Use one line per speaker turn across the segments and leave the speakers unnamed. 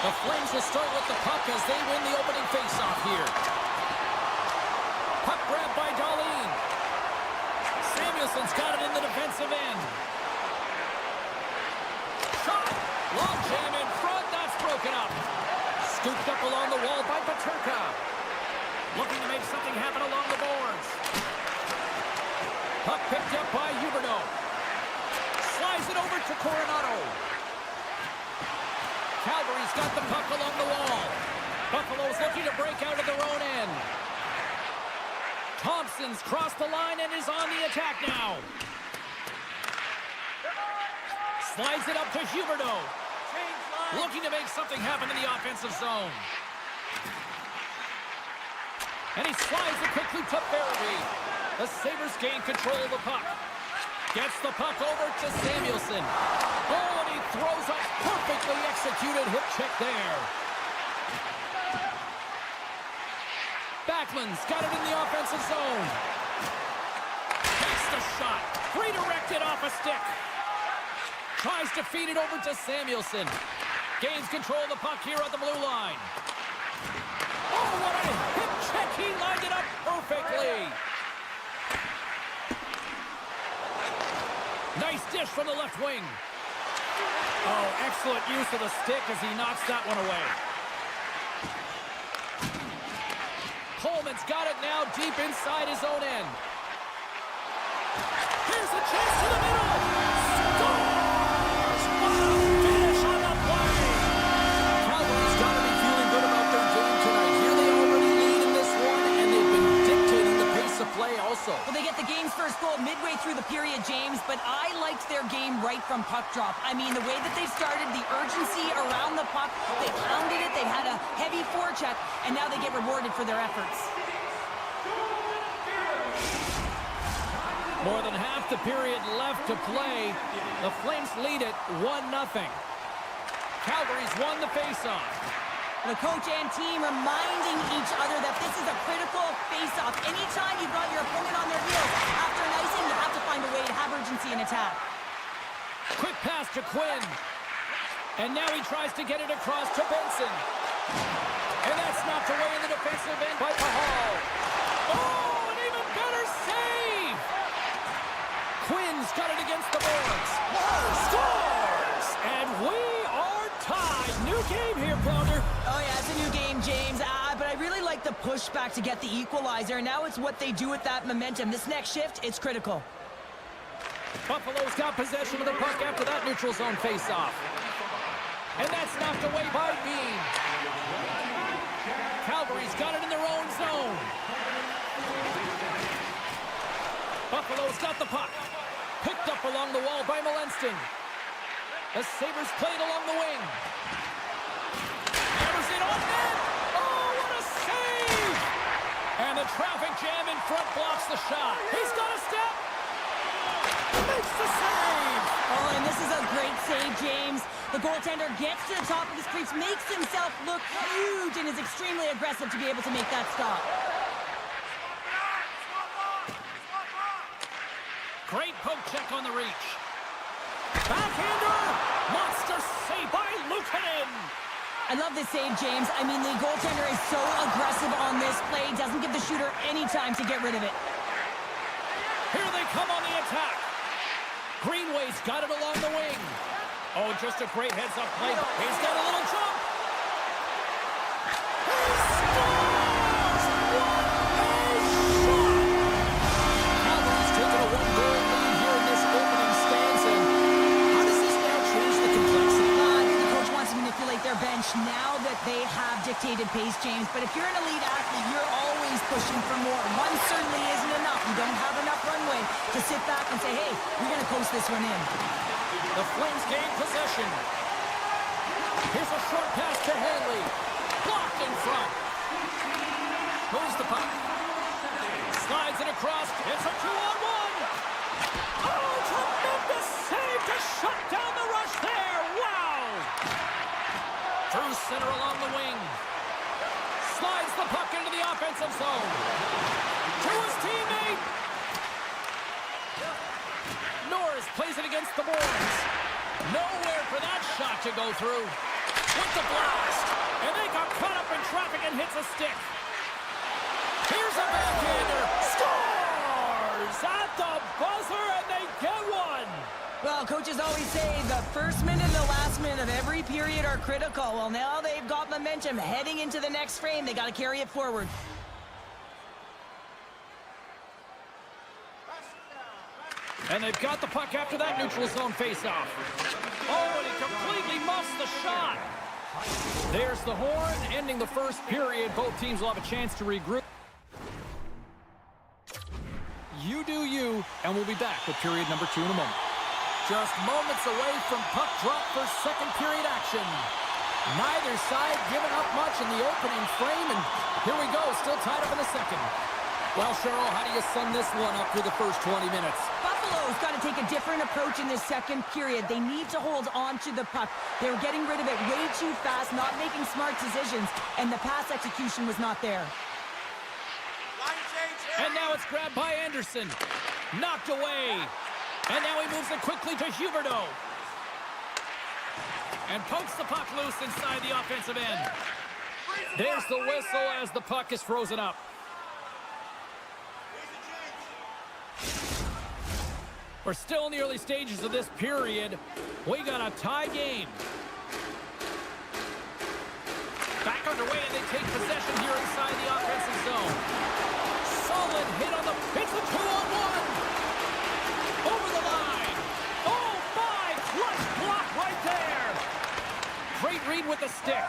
The Flames will start with the puck as they win the opening faceoff here. Puck grab by Darlene. Samuelson's got it in the defensive end. Shot! Long jam in front, that's broken up. Scooped up along the wall by Peterka. Looking to make something happen along the boards. Puck picked up by Huberdeau. Slides it over to Coronado. Calgary's got the puck along the wall. Buffalo's looking to break out of their own end. Thompson's crossed the line and is on the attack now. Slides it up to Huberdeau. Looking to make something happen in the offensive zone. And he slides it quickly to Barabee. The Sabres gain control of the puck. Gets the puck over to Samuelson. Oh, and he throws a perfectly executed hip check there. Backlund's got it in the offensive zone. Takes the shot. Redirected off a stick. Tries to feed it over to Samuelson. Gains control of the puck here at the blue line. Oh, what a hip check. He lined it up perfectly. Nice dish from the left wing. Oh, excellent use of the stick as he knocks that one away. Coleman's got it now deep inside his own end. Here's a chance to the middle. Scores! What a finish on the play. Calgary's got to be feeling good about their game tonight. Here they already lead in this one, and they've been dictating the pace of play also.
Well, they get the game's first goal midway through the period, James, but I liked their game right from puck drop. I mean, the way that they started, the urgency around the puck, they pounded it, they had a heavy forecheck, and now they get rewarded for their efforts.
More than half the period left to play. The Flames lead it 1-0. Calgary's won the faceoff.
The coach and team reminding each other that this is a critical face-off. Anytime you've got your opponent on their heels, after an icing, you have to find a way to have urgency in attack.
Quick pass to Quinn. And now he tries to get it across to Benson. And that's knocked away in the defensive end by Pahal. Oh, an even better save! Quinn's got it against the boards. Scores! And we are tied. New game here, Pounder.
Oh, yeah, it's a new game, James. But I really like the pushback to get the equalizer. And now it's what they do with that momentum. This next shift, it's critical.
Buffalo's got possession of the puck after that neutral zone faceoff. And that's knocked away by Bean. Calgary's got it in their own zone. Buffalo's got the puck. Picked up along the wall by Molenston. The Sabres played along the wing. Hammers it on net. Oh, what a save! And the traffic jam in front blocks the shot. He's got a step. Makes the save.
Oh, and this is a great save, James. The goaltender gets to the top of his crease, makes himself look huge, and is extremely aggressive to be able to make that stop.
Great poke check on the reach. Backhander! Monster save by Luukkonen!
I love this save, James. I mean, the goaltender is so aggressive on this play, doesn't give the shooter any time to get rid of it.
Here they come on the attack. Greenway's got it along the wing. Oh, just a great heads-up play. He's got a little jump. He scores! What a shot! Calgary's taken a one-goal lead here in this opening stanza. How does this now change the complexity?
The coach wants to manipulate their bench now that they have dictated pace, James. But if you're an elite athlete, you're always pushing for more. One certainly isn't enough. You don't have enough runway to sit back and say, hey, we're going to coast this one in.
The Flames gain possession. Here's a short pass to Hanley. Blocked in front. Moves the puck. Slides it across. It's a 2-on-1. Oh, tremendous save to shut down the rush there. Wow. Through center along the wing. Slides the puck into the offensive zone. To his teammate. Norris plays it against the boards. Nowhere for that shot to go through. with the blast. And they got caught up in traffic and hits a stick. Here's a backhander. Scores at the buzzer, and they get one.
Well, coaches always say the first minute and the last minute of every period are critical. Well, now they've got momentum heading into the next frame. They got to carry it forward.
And they've got the puck after that neutral zone faceoff. Oh, and he completely muffs the shot. There's the horn, ending the first period. Both teams will have a chance to regroup. You do you, and we'll be back with period number 2 in a moment. Just moments away from puck drop for second period action. Neither side giving up much in the opening frame, and here we go, still tied up in the second. Well, Cheryl, how do you sum this one up through the first 20 minutes?
Buffalo's got to take a different approach in this second period. They need to hold on to the puck. They were getting rid of it way too fast, not making smart decisions, and the pass execution was not there.
And now it's grabbed by Anderson. Knocked away. And now he moves it quickly to Huberdeau. And pokes the puck loose inside the offensive end. There's the whistle as the puck is frozen up. We're still in the early stages of this period. We got a tie game. Back underway, and they take possession here inside the offensive zone. Solid hit on the... It's a 2-on-1. Over the line. Oh, my! Clutch block right there. Great read with the stick.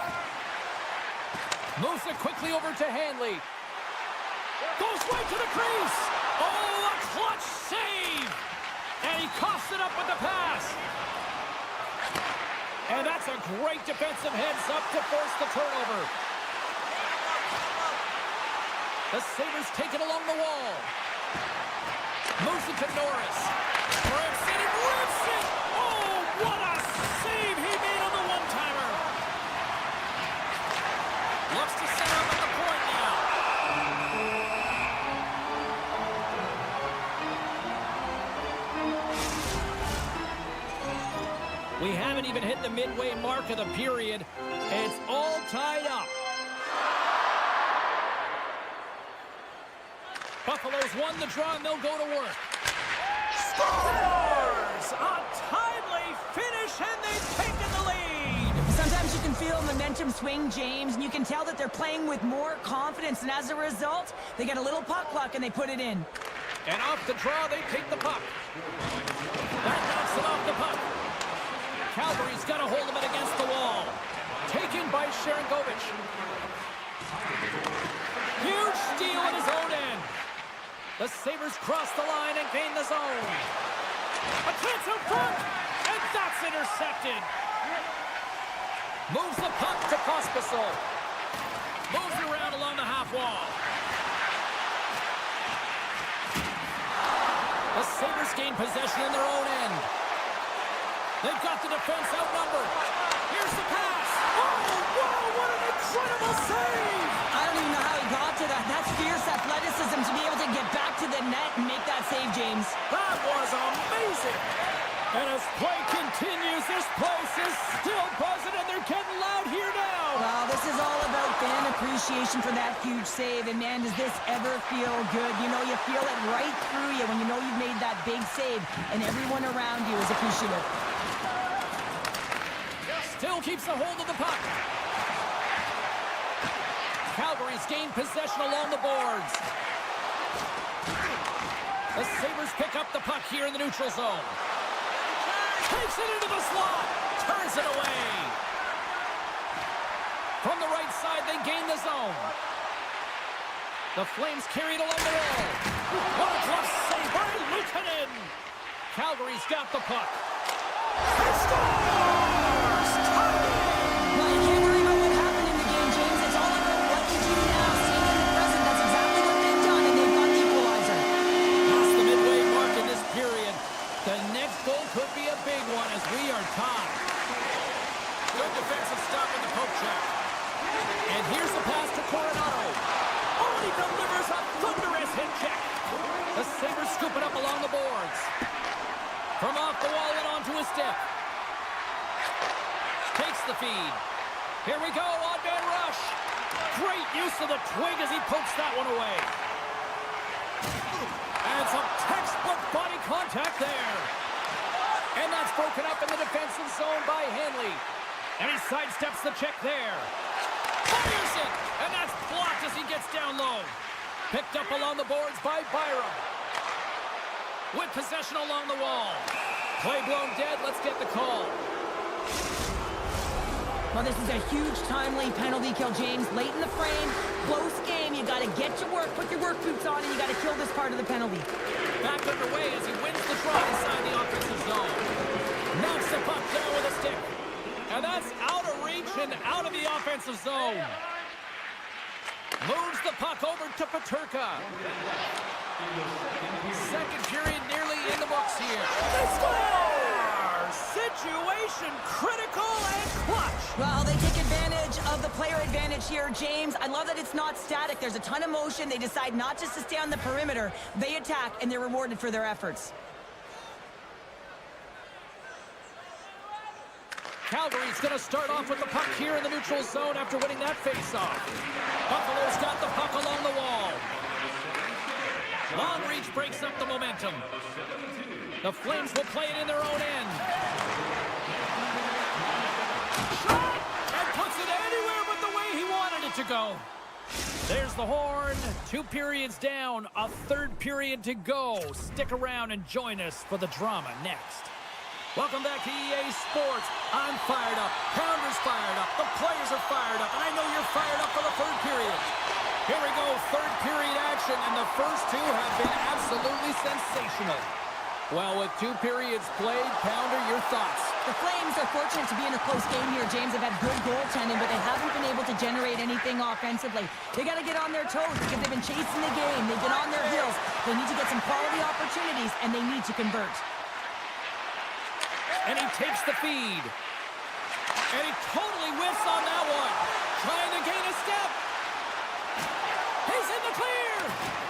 Moves it quickly over to Hanley. Goes right to the crease. Oh, a clutch save. And he coughs it up with the pass. And that's a great defensive heads-up to force the turnover. The Sabres take it along the wall. Moves it to Norris. Rips it and rips it. Oh, what a save he made on the one-timer. Looks to set up at the point now. We haven't even hit the midway mark of the period. It's all tied up. Buffalo's won the draw, and they'll go to work. Scores! A timely finish, and they've taken the lead.
Sometimes you can feel momentum swing, James, and you can tell that they're playing with more confidence, and as a result, they get a little puck luck, and they put it in.
And off the draw, they take the puck. That knocks it off the puck. Calgary's got a hold of it against the wall. Taken by Sharangovich. Huge steal at his own end. The Sabres cross the line and gain the zone. A chance in front, and that's intercepted. Moves the puck to Pospisil. Moves it around along the half wall. The Sabres gain possession in their own end. They've got the defense outnumbered. Here's the pass. Oh, wow, what an incredible save.
I don't even know how he got to that. That's fierce athleticism to be able to get back to the net and make that save, James.
That was amazing. And as play continues, this place is still buzzing, and they're getting loud here now.
Well, this is all about fan appreciation for that huge save. And, man, does this ever feel good? You know, you feel it right through you when you know you've made that big save, and everyone around you is appreciative.
Still keeps a hold of the puck. Calgary's gained possession along the boards. The Sabres pick up the puck here in the neutral zone. Takes it into the slot. Turns it away. From the right side, they gain the zone. The Flames carry it along the wall. What a glove save by Luukkonen. Calgary's got the puck. They score!
Well, you can't worry about what happened in the game, James. It's all about what you do now. Staying in the present, that's exactly what they've done, and they've got the equalizer.
Past the midway mark in this period. The next goal could be a big one as we are tied. Good defensive stop in the poke check. And here's the pass to Coronado. Oh, he delivers a thunderous hit check. The Sabres scoop it up along the boards. From off the wall and onto his stick. Takes the feed. Here we go, on-man rush. Great use of the twig as he pokes that one away. And some textbook body contact there. And that's broken up in the defensive zone by Hanley. And he sidesteps the check there. Fires it! And that's blocked as he gets down low. Picked up along the boards by Byram. With possession along the wall. Play blown dead. Let's get the call.
Well, this is a huge, timely penalty kill, James. Late in the frame, close game. You got to get to work, put your work boots on, and you got to kill this part of the penalty.
Back underway as he wins the draw inside the offensive zone. Knocks the puck down with a stick. And that's out of reach and out of the offensive zone. Moves the puck over to Peterka. Second period nearly in the books here. They score! Situation critical and clutch.
Well, they take advantage of the player advantage here, James. I love that it's not static. There's a ton of motion. They decide not just to stay on the perimeter. They attack, and they're rewarded for their efforts.
Calgary's going to start off with the puck here in the neutral zone after winning that faceoff. Buffalo's got the puck along the wall. Long reach breaks up the momentum. The Flames will play it in their own end. Shot! And puts it anywhere but the way he wanted it to go. There's the horn. 2 periods down. A third period to go. Stick around and join us for the drama next. Welcome back to EA Sports. I'm fired up. Pounder's fired up. The players are fired up. And I know you're fired up for the third period. Here we go. Third period action. And the first two have been absolutely sensational. Well, with 2 periods played, Pounder, your thoughts?
The Flames are fortunate to be in a close game here, James. They've had good goaltending, but they haven't been able to generate anything offensively. They got to get on their toes because they've been chasing the game. They've been on their heels. They need to get some quality opportunities, and they need to convert.
And he takes the feed. And he totally whiffs on that one. Trying to gain a step. He's in the clear.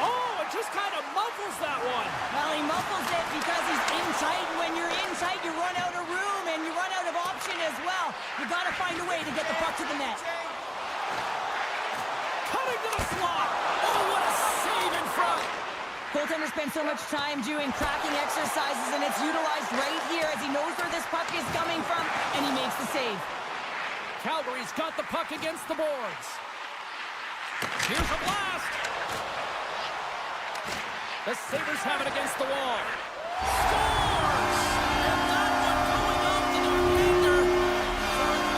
Oh, it just kind of muffles that one.
Well, he muffles it because he's in tight. And when you're in tight, you run out of room and you run out of option as well. You got to find a way to get the puck to the net.
Cutting to the slot. Oh, what a save in front.
Goaltender spends so much time doing cracking exercises, and it's utilized right here as he knows where this puck is coming from, and he makes the save.
Calgary's got the puck against the boards. Here's a blast. The Sabres have it against the wall. Scores! And that one going off the defender for an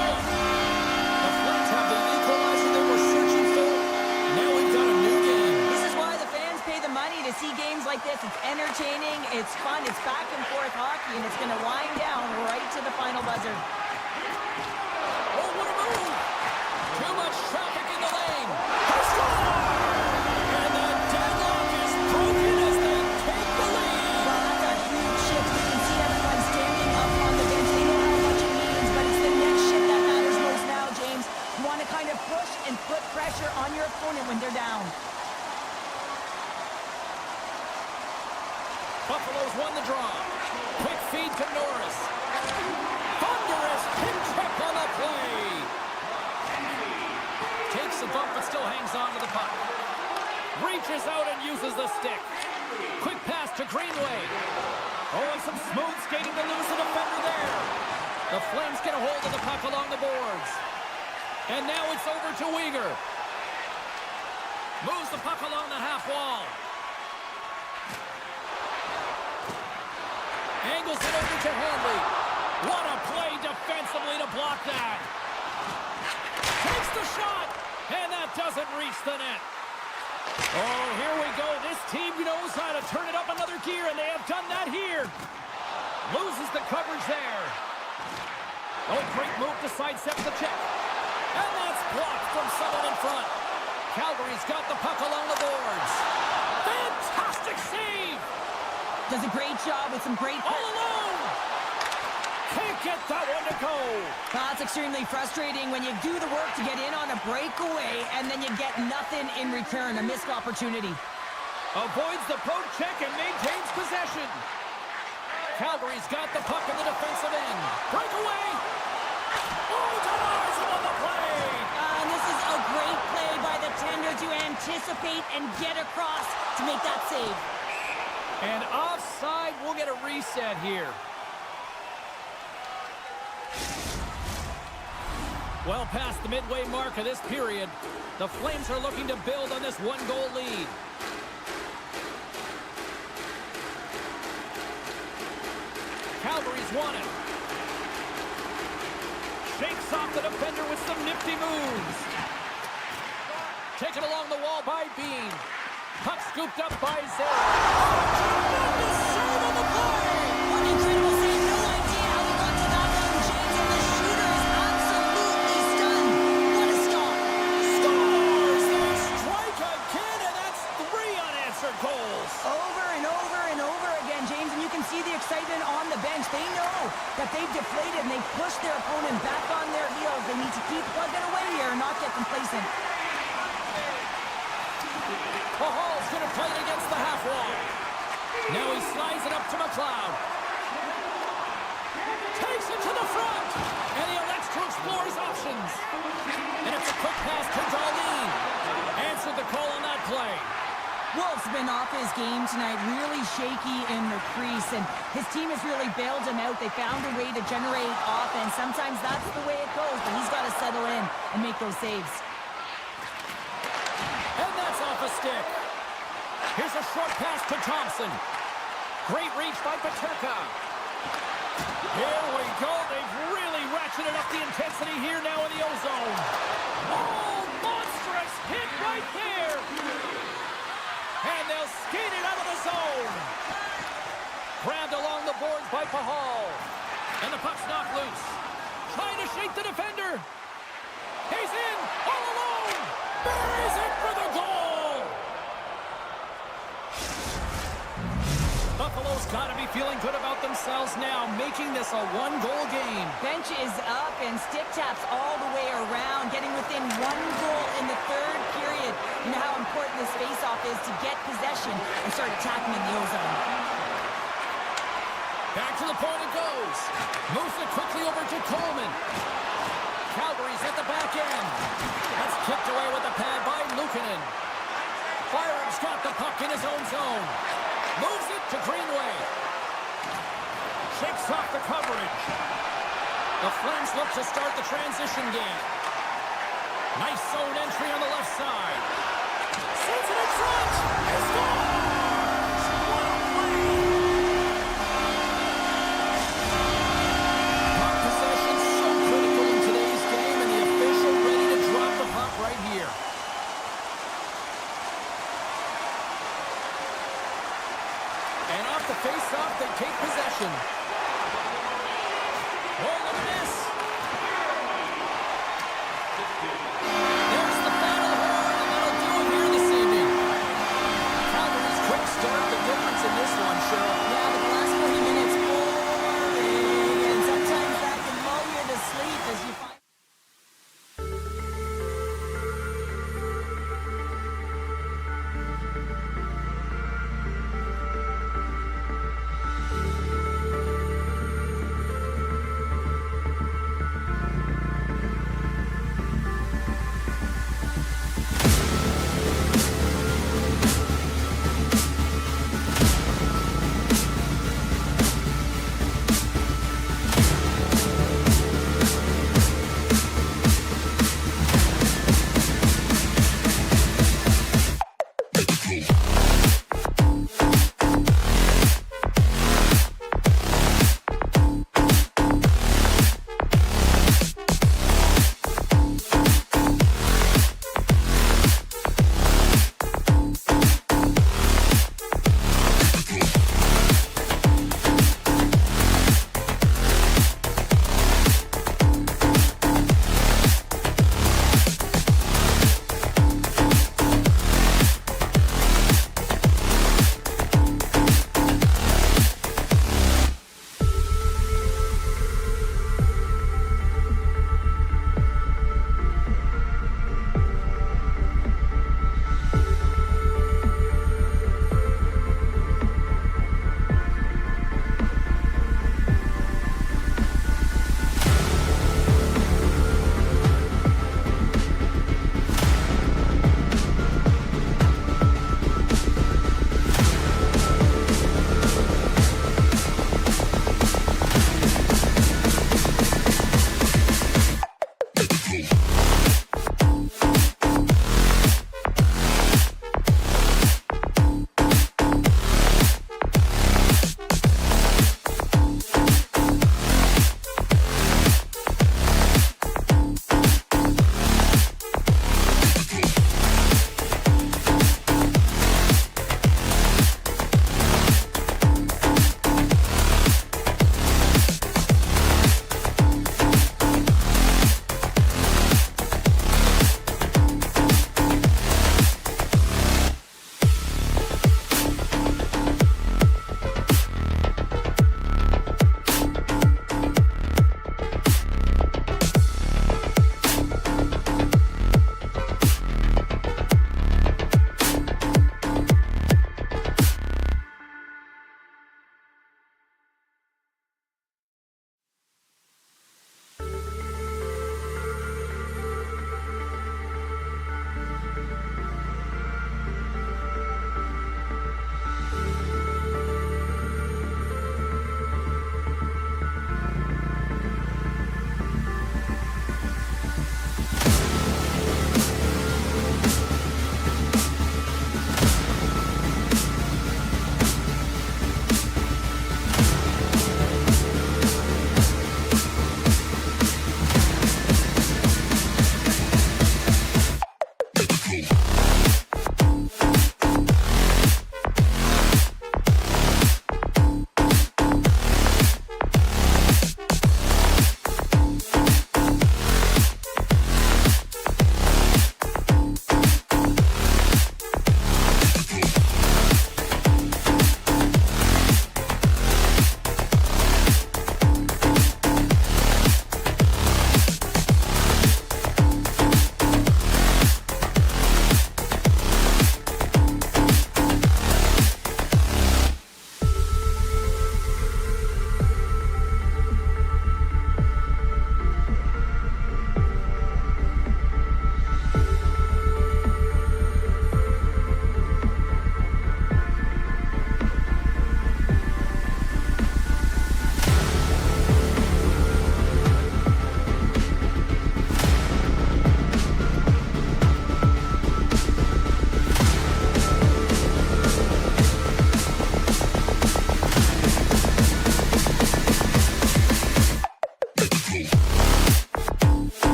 overgoal. The Flames have the equalizer they were searching for. Now we've got a new game.
This is why the fans pay the money to see games like this. It's entertaining, it's fun, it's back and forth hockey, and it's going to wind down right to the final buzzer.
Oh, what a move! Too much traffic in the lane. And the deadlock is broken as they take the lead.
Well, that's a huge shift. You can see everyone standing up on the bench. They know how much it means, but it's the next shift that matters most now, James. You want to kind of push and put pressure on your opponent when they're down.
Buffalo's won the draw. Quick feed to Norris. Thunderous pin check on the play. Takes a bump but still hangs on to the puck. Reaches out and uses the stick. Quick pass to Greenway. Oh, and some smooth skating to lose the defender there. The Flames get a hold of the puck along the boards. And now it's over to Weegar. Moves the puck along the half wall. Angles it over to Hanley. What a play defensively to block that. Takes the shot, and that doesn't reach the net. Oh, here we go. This team knows how to turn it up another gear, and they have done that here. Loses the coverage there. Oh, great move to sidestep the check. And that's blocked from someone in front. Calgary's got the puck along the boards. Fantastic save.
Does a great job with some great...
All alone! Can't get that one to go.
Well, that's extremely frustrating when you do the work to get in on a breakaway and then you get nothing in return, a missed opportunity.
Avoids the poke check and maintains possession. Calgary's got the puck in the defensive end. Breakaway! Oh, denies
and get across to make that save.
And offside, we'll get a reset here. Well past the midway mark of this period, the Flames are looking to build on this one-goal lead. Calgary's won it. Shakes off the defender with some nifty moves. Taken along the wall by Bean. Puck scooped up by Zay. Tremendous serve on the play!
What incredible save. No idea how he got to that one, James. And the shooter is absolutely stunned. What a stop.
Scores! They strike again, and that's 3 unanswered goals.
Over and over and over again, James. And you can see the excitement on the bench. They know that they've deflated and they've pushed their opponent back on their heels. They need to keep plugging away here and not get complacent.
Hall's going to play it against the half wall. Now he slides it up to McLeod. Takes it to the front. And he elects to explore his options. And it's a quick pass to Darlene. Answered the call on that play.
Wolf's been off his game tonight, really shaky in the crease, and his team has really bailed him out. They found a way to generate offense. Sometimes that's the way it goes, but he's got to settle in and make those saves.
And that's off a stick. Here's a short pass to Thompson. Great reach by Paterka. Here we go. They've really ratcheted up the intensity here now in the O-zone. Oh, monstrous hit right there. And they'll skate it out of the zone. Grabbed along the boards by Pahal. And the puck's knocked loose. Trying to shake the defender. He's in all alone. Buries it for the goal. Buffalo's got to be feeling good about themselves now, making this a one-goal game.
Bench is up and stick taps all the way around, getting within 1 goal in the 3rd period. You know how important this face-off is to get possession and start attacking in the O-zone.
Back to the point it goes. Moves it quickly over to Coleman. Calgary's at the back end. That's kicked away with the pad by Luukkonen. Byram's got the puck in his own zone. Moves it to Greenway. Shakes off the coverage. The Flames look to start the transition game. Nice zone entry on the left side. Sends it in front. He scores! What a play! Puck possession so critical in today's game, and the official ready to drop the puck right here. And off the face-off, they take possession. Oh, look at this. There's the battle horn, and that'll do it here this evening. Calgary's quick start, the difference in this one, Cheryl.
Yeah, but the last 40 minutes, boring, and sometimes that can lull you to sleep as you find...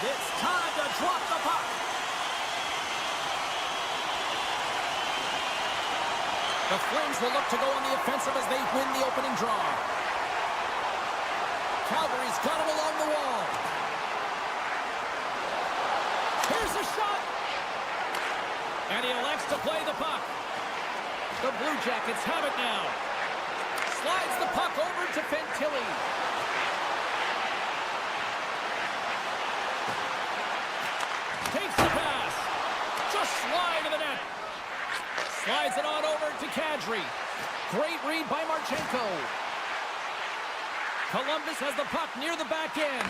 It's time to drop the puck. The Flames will look to go on the offensive as they win the opening draw. Calgary's got it along the wall. Here's a shot. And he elects to play the puck. The Blue Jackets have it now. Slides the puck over to Fantilli. Takes the pass. Just slide to the net. Slides it on over to Kadri. Great read by Marchenko. Columbus has the puck near the back end.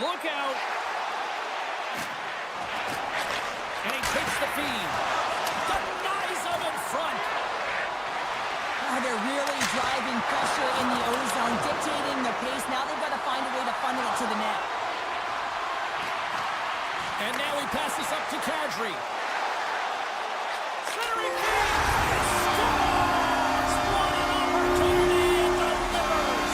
Look out. And he takes the feed. Denies him in front.
Oh, they're really driving pressure in the O-zone, dictating the pace. Now they've got to find a way to funnel it to the net.
And now he passes up to Kadri. Centering feed. Scores! What an opportunity and delivers.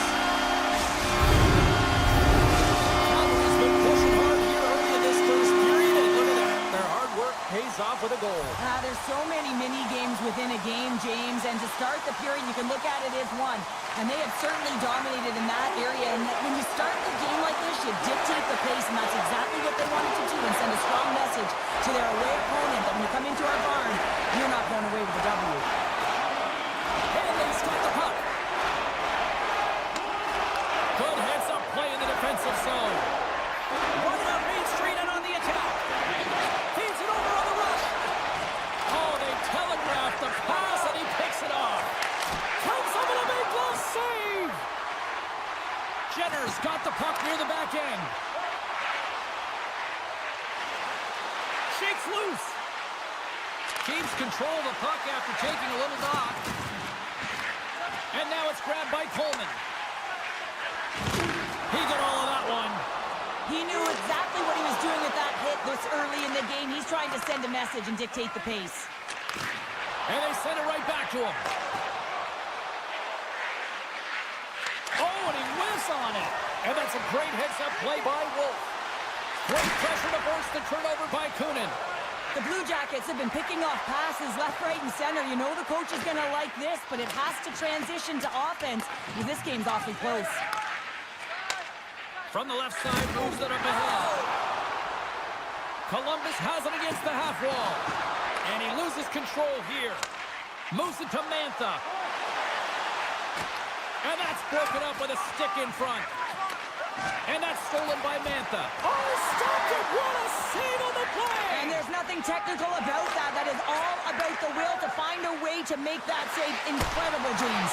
Calgary's been pushing hard here early in this first period, and look at that. Their hard work pays off with a goal.
There's so many mini-games within a game, James, and to start the period, you can look at it as one. And they have certainly dominated in that area. And when you start the game like this, you dictate the pace, and that's exactly what they wanted to do and send a strong message to their away opponent that when you come into our barn, you're not going away with a W.
Hanley's got the puck. Good heads-up play in the defensive zone. Running up Main Street and on the attack. Feeds it over on the rush. Oh, they telegraphed the pass, and he picks it off. Comes up with a big glove save. Jenner's got the puck near the back end. Shakes loose. Keeps control of the puck after taking a little knock. And now it's grabbed by Coleman. He got all of that one.
He knew exactly what he was doing with that hit this early in the game. He's trying to send a message and dictate the pace.
And they send it right back to him. Oh, and he whiffs on it. And that's a great heads-up play by Wolf. Great pressure to force the turnover by Kunin.
The Blue Jackets have been picking off passes left, right, and center. You know the coach is going to like this, but it has to transition to offense because this game's awfully close.
From the left side, moves it up ahead. Columbus has it against the half wall. And he loses control here. Moves it to Mantha. And that's broken up with a stick in front. And that's stolen by Mantha. Oh, stopped it! What a save on the play!
And there's nothing technical about that. That is all about the will to find a way to make that save incredible, James.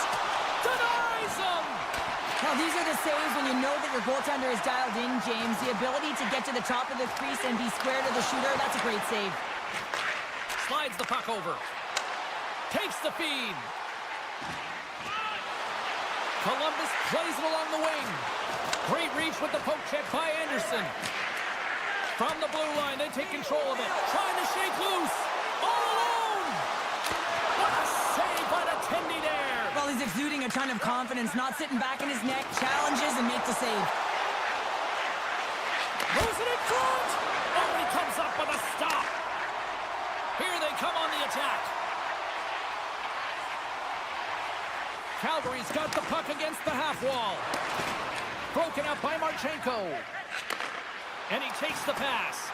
Denies him!
Now, these are the saves when you know that your goaltender is dialed in, James. The ability to get to the top of the crease and be square to the shooter, that's a great save.
Slides the puck over. Takes the feed. Columbus plays it along the wing. Great reach with the poke check by Anderson. From the blue line, they take control of it. Trying to shake loose. All alone! What a save by the Tendy there!
Well, he's exuding a ton of confidence, not sitting back in his neck, challenges and makes a save.
Moves it in front! Oh, he comes up with a stop. Here they come on the attack. Calgary's got the puck against the half wall. Broken up by Marchenko. And he takes the pass.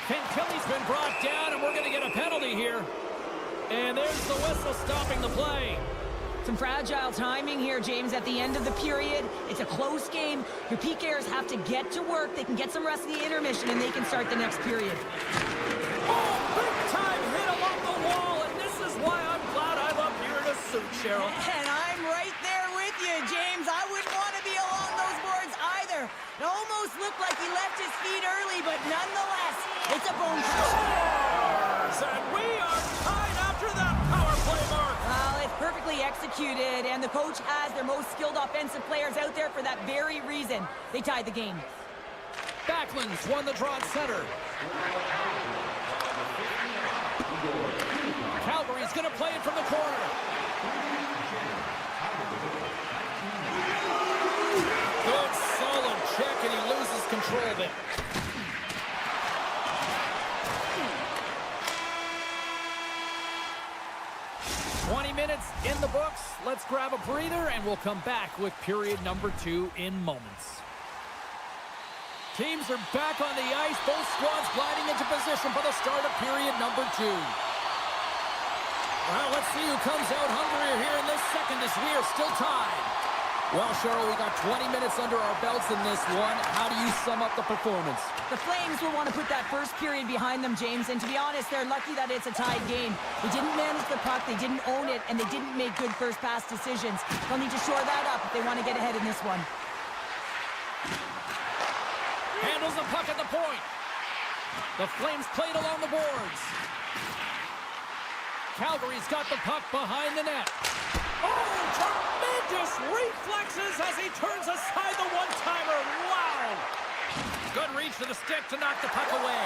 Fantilli's been brought down, and we're going to get a penalty here. And there's the whistle stopping the play.
Some fragile timing here, James, at the end of the period. It's a close game. Your PKers have to get to work. They can get some rest of the intermission, and they can start the next period.
Oh, big time hit along the wall, and this is why I'm glad I'm up here in a suit, Cheryl.
And I'm right there with you, James. I wouldn't want to be along those boards either. It almost looked like he left his feet early, but nonetheless, it's a bone crusher.
And we are tied after that power play mark.
Well, it's perfectly executed, and the coach has their most skilled offensive players out there for that very reason. They tied the game.
Backlund's won the draw at center. Calgary's going to play it from the corner. Good, solid control of it. Minutes in the books. Let's grab a breather and we'll come back with period number 2 in moments. Teams are back on the ice. Both squads gliding into position for the start of period number 2. Well, let's see who comes out hungrier here in this second as we are still tied. Well, Cheryl, we got 20 minutes under our belts in this one. How do you sum up the performance?
The Flames will want to put that first period behind them, James, and to be honest, they're lucky that it's a tied game. They didn't manage the puck, they didn't own it, and they didn't make good first pass decisions. They'll need to shore that up if they want to get ahead in this one.
Handles the puck at the point. The Flames played along the boards. Calgary's got the puck behind the net. Oh, tremendous reflexes as he turns aside the one-timer. Wow! Good reach to the stick to knock the puck away.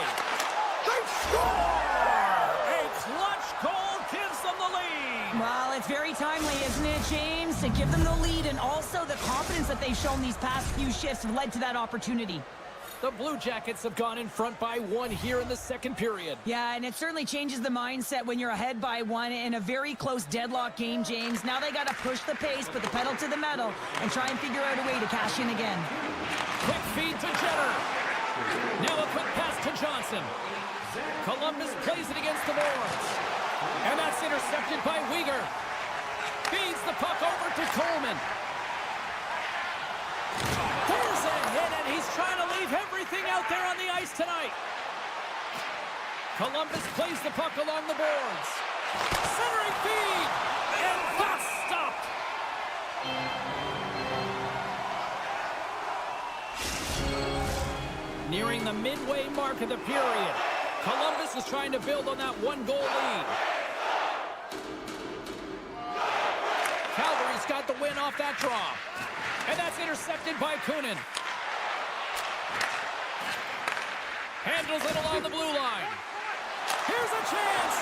They score! A clutch goal gives them the lead.
Well, it's very timely, isn't it, James? To give them the lead, and also the confidence that they've shown these past few shifts have led to that opportunity.
The Blue Jackets have gone in front by 1 here in the second period.
Yeah, and it certainly changes the mindset when you're ahead by 1 in a very close deadlock game, James. Now they got to push the pace, put the pedal to the metal, and try and figure out a way to cash in again.
Quick feed to Jenner. Now a quick pass to Johnson. Columbus plays it against the boards. And that's intercepted by Weegar. Feeds the puck over to Coleman. There's a hit, and he's trying to leave everything out there on the ice tonight. Columbus plays the puck along the boards. Centering feed, and that's stopped. Nearing the midway mark of the period. Columbus is trying to build on that 1-goal lead. Calgary's got the win off that draw. And that's intercepted by Kunin. Handles it along the blue line. Here's a chance.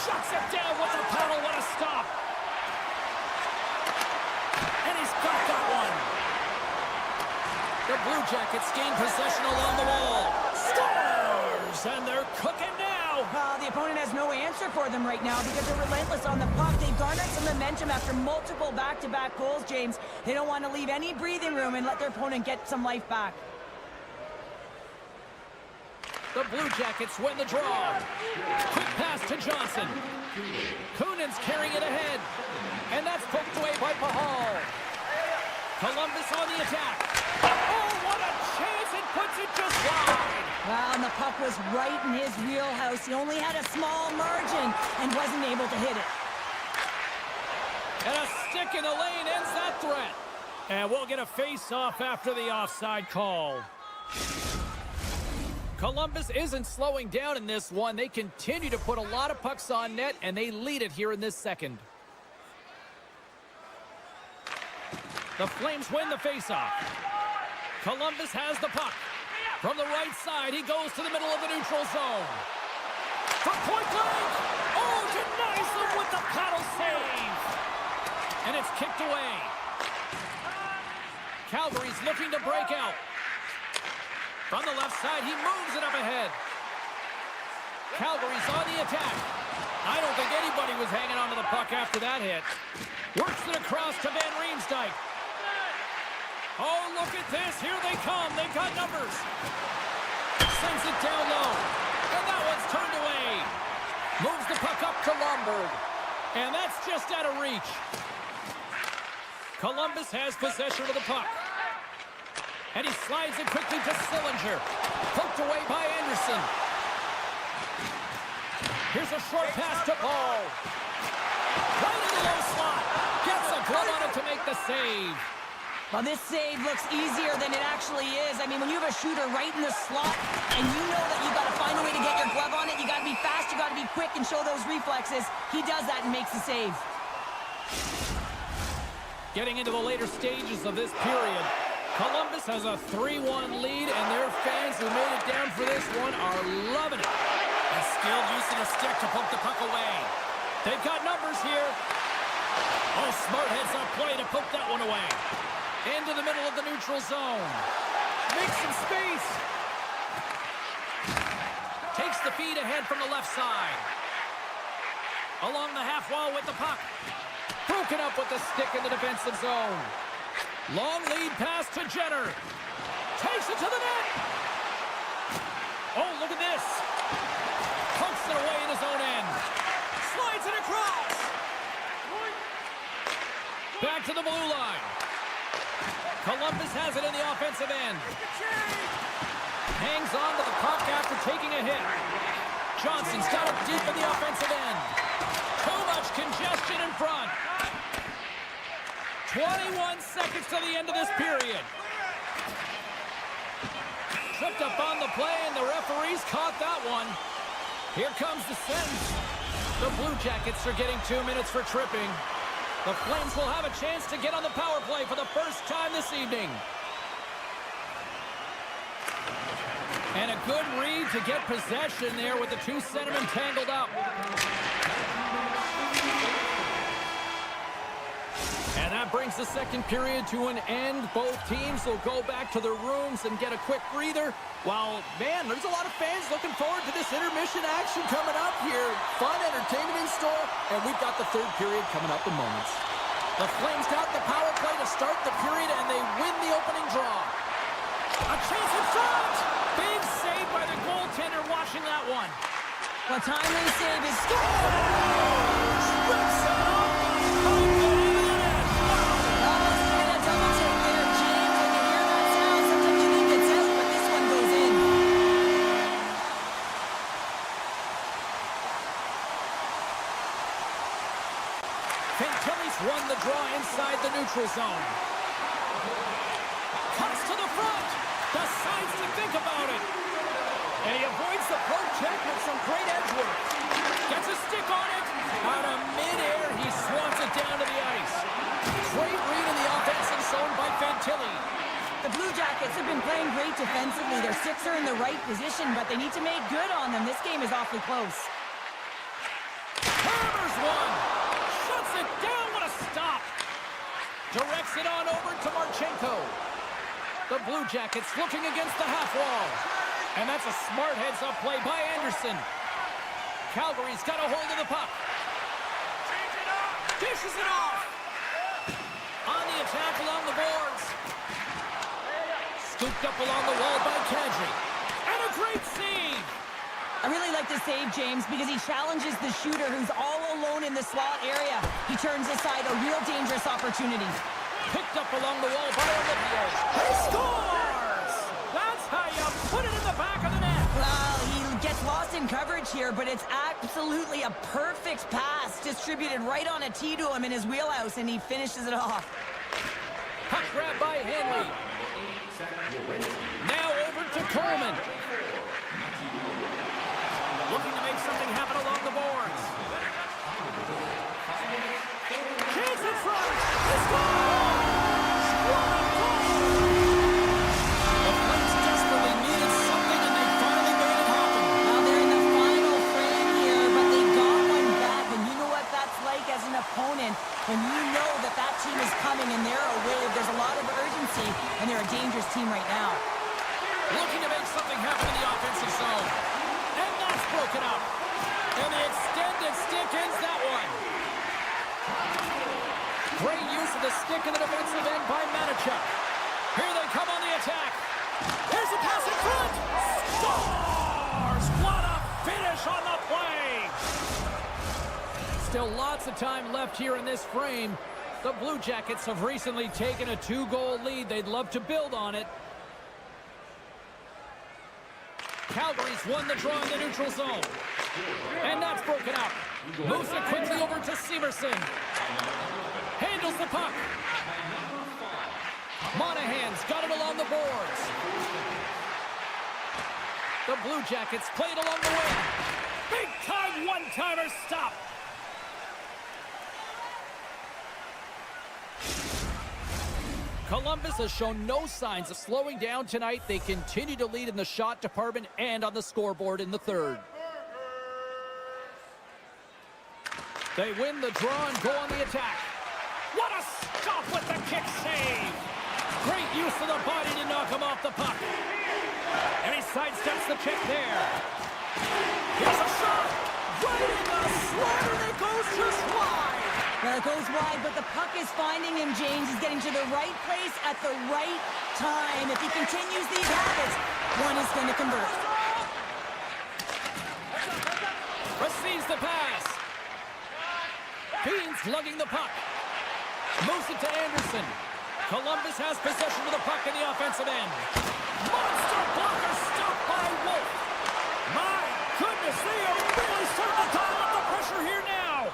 Shuts it down with the paddle. What a stop. And he's got that one. The Blue Jackets gain possession along the wall. Scores! And they're cooking now.
Well, the opponent has no answer for them right now because they're relentless on the puck. They've garnered some momentum after multiple back-to-back goals, James. They don't want to leave any breathing room and let their opponent get some life back.
The Blue Jackets win the draw. Quick pass to Johnson. Kunin's carrying it ahead. And that's poked away by Pahal. Columbus on the attack. Oh, what a chance! It puts it just wide.
Well, and the puck was right in his wheelhouse. He only had a small margin and wasn't able to hit it.
And a stick in the lane ends that threat. And we'll get a face-off after the offside call. Columbus isn't slowing down in this one. They continue to put a lot of pucks on net, and they lead it here in this second. The Flames win the face-off. Columbus has the puck. From the right side, he goes to the middle of the neutral zone. From point blank! Oh, denies them with the paddle save! And it's kicked away. Calgary's looking to break out. From the left side, he moves it up ahead. Calgary's on the attack. I don't think anybody was hanging onto the puck after that hit. Works it across to Van Riemsdyk. Oh, look at this. Here they come. They've got numbers. Sends it down low. And that one's turned away. Moves the puck up to Lomberg. And that's just out of reach. Columbus has possession of the puck. And he slides it quickly to Sillinger. Poked away by Anderson. Here's a short pass to Paul. Right in the low slot. Gets a glove on it to make the save.
Well, this save looks easier than it actually is. I mean, when you have a shooter right in the slot and you know that you got to find a way to get your glove on it, you got to be fast, you got to be quick and show those reflexes. He does that and makes the save.
Getting into the later stages of this period, Columbus has a 3-1 lead, and their fans who made it down for this one are loving it. A skilled use of the stick to poke the puck away. They've got numbers here. Oh, smart heads-up play to poke that one away. Into the middle of the neutral zone. Makes some space. Takes the feed ahead from the left side. Along the half wall with the puck. Broken up with the stick in the defensive zone. Long lead pass to Jenner. Takes it to the net. Oh, look at this. Pumps it away in his own end. Slides it across. Back to the blue line. Columbus has it in the offensive end. Hangs on to the puck after taking a hit. Johnson's got it deep in the offensive end. Too much congestion in front. 21 seconds to the end of this period. Tripped up on the play, and the referees caught that one. Here comes the sentence. The Blue Jackets are getting 2 minutes for tripping. The Flames will have a chance to get on the power play for the first time this evening. And a good read to get possession there with the two centermen tangled up. And that brings the second period to an end. Both teams will go back to their rooms and get a quick breather. While, man, there's a lot of fans looking forward to this intermission action coming up here. Fun entertainment in store, and we've got the third period coming up in moments. The Flames got the power play to start the period, and they win the opening draw. A chance in front! Big save by the goaltender watching that one.
Well, timely save is scores!
Rips it off! Won the draw inside the neutral zone. Cuts to the front. Decides to think about it. And he avoids the poke check with some great edge work. Gets a stick on it. Out of midair, he swats it down to the ice. Great read in the offensive zone by Fantilli.
The Blue Jackets have been playing great defensively. Their sticks are in the right position, but they need to make good on them. This game is awfully close.
Hammers one. Shuts it down. Stop. Directs it on over to Marchenko. The Blue Jackets looking against the half wall. And that's a smart heads-up play by Anderson. Calgary's got a hold of the puck. Dishes it off. On the attack along the boards. Scooped up along the wall by Kadri. And a great save.
I really like the save, James, because he challenges the shooter who's all alone in the slot area. He turns aside a real dangerous opportunity.
Picked up along the wall by Olivier. He scores! That's how you put it in the back of the net.
Well, he gets lost in coverage here, but it's absolutely a perfect pass distributed right on a tee to him in his wheelhouse, and he finishes it off.
Puck grab by Henley. Now over to Coleman. Looking to make something happen along the boards. Chance in front. He scores! What a goal! The Flames desperately needed something, and they finally made it happen.
Well, they're in the final frame here, but they got one back, and you know what that's like as an opponent. When you know that that team is coming and they're a wave, there's a lot of urgency, and they're a dangerous team right now.
Looking to make something happen in the offensive zone. And that's broken up. And the extended stick ends that one. Great use of the stick in the defensive end by Manichuk. Here they come on the attack. Here's a pass in front. Scores! What a finish on the play. Still lots of time left here in this frame. The Blue Jackets have recently taken a 2-goal lead. They'd love to build on it. Calgary's won the draw in the neutral zone. And that's broken out. Moves it quickly over to Severson. Handles the puck. Monahan's got it along the boards. The Blue Jackets play it along the wing. Big time one-timer stop. Columbus has shown no signs of slowing down tonight. They continue to lead in the shot department and on the scoreboard in the third. They win the draw and go on the attack. What a stop with the kick save! Great use of the body to knock him off the puck. sidesteps the check there. Here's a shot! Right in the slot, and it goes just wide!
Well, it goes wide, but the puck is finding him, James. He's getting to the right place at the right time. If he continues these habits, one is going to convert.
Receives the pass. Beans lugging the puck. Moves it to Anderson. Columbus has possession of the puck in the offensive end. Monster blocker stopped by Wolf. My goodness, they are really starting to dial up the pressure here now.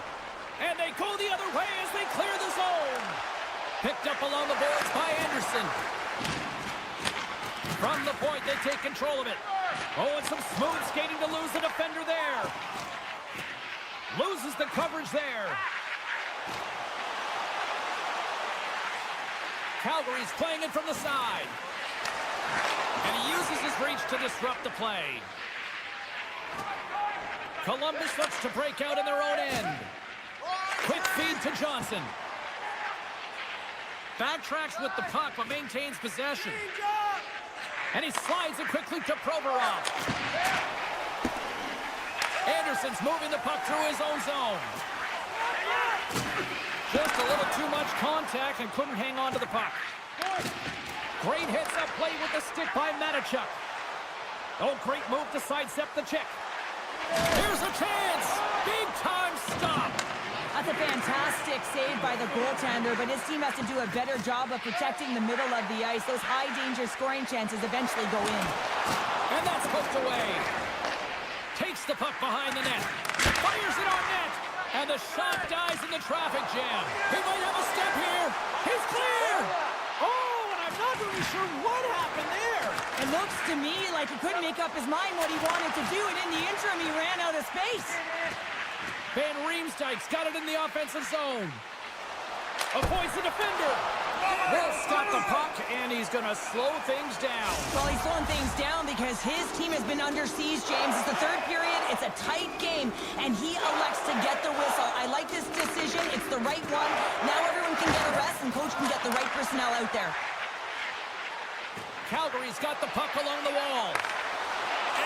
And they go the other way as they clear the zone. Picked up along the boards by Anderson. From the point, they take control of it. Oh, and some smooth skating to lose the defender there. Loses the coverage there. Calgary's playing it from the side. And he uses his reach to disrupt the play. Columbus looks to break out in their own end. Quick feed to Johnson. Backtracks with the puck, but maintains possession. And he slides it quickly to Provorov. Anderson's moving the puck through his own zone. Just a little too much contact and couldn't hang on to the puck. Great heads-up play with the stick by Matichuk. Oh, great move to sidestep the check. Here's a chance! Big-time stop!
That's a fantastic save by the goaltender, but his team has to do a better job of protecting the middle of the ice. Those high-danger scoring chances eventually go in.
And that's poked away. Takes the puck behind the net. Fires it on net. And the shot dies in the traffic jam. He might have a step here. He's clear. Oh, and I'm not really sure what happened there.
It looks to me like he couldn't make up his mind what he wanted to do, and in the interim, he ran out of space.
Van Riemsdyk's got it in the offensive zone. Avoids the defender. They'll stop the puck, and he's going to slow things down.
Well, he's slowing things down because his team has been under siege, James. It's the third period. It's a tight game, and he elects to get the whistle. I like this decision. It's the right one. Now everyone can get a rest, and coach can get the right personnel out there.
Calgary's got the puck along the wall.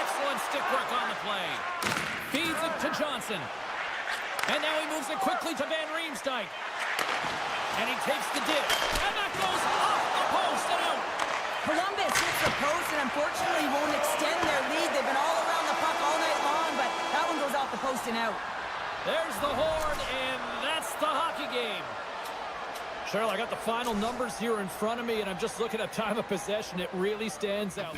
Excellent stick work on the play. Feeds it to Johnson. And now he moves it quickly to Van Riemsdyk. And he takes the dip. And that goes off the post and out.
Columbus hits the post and unfortunately won't extend their lead. They've been all around the puck all night long, but that one goes off the post and out.
There's the horn, and that's the hockey game. Cheryl, I got the final numbers here in front of me, and I'm just looking at time of possession. It really stands out.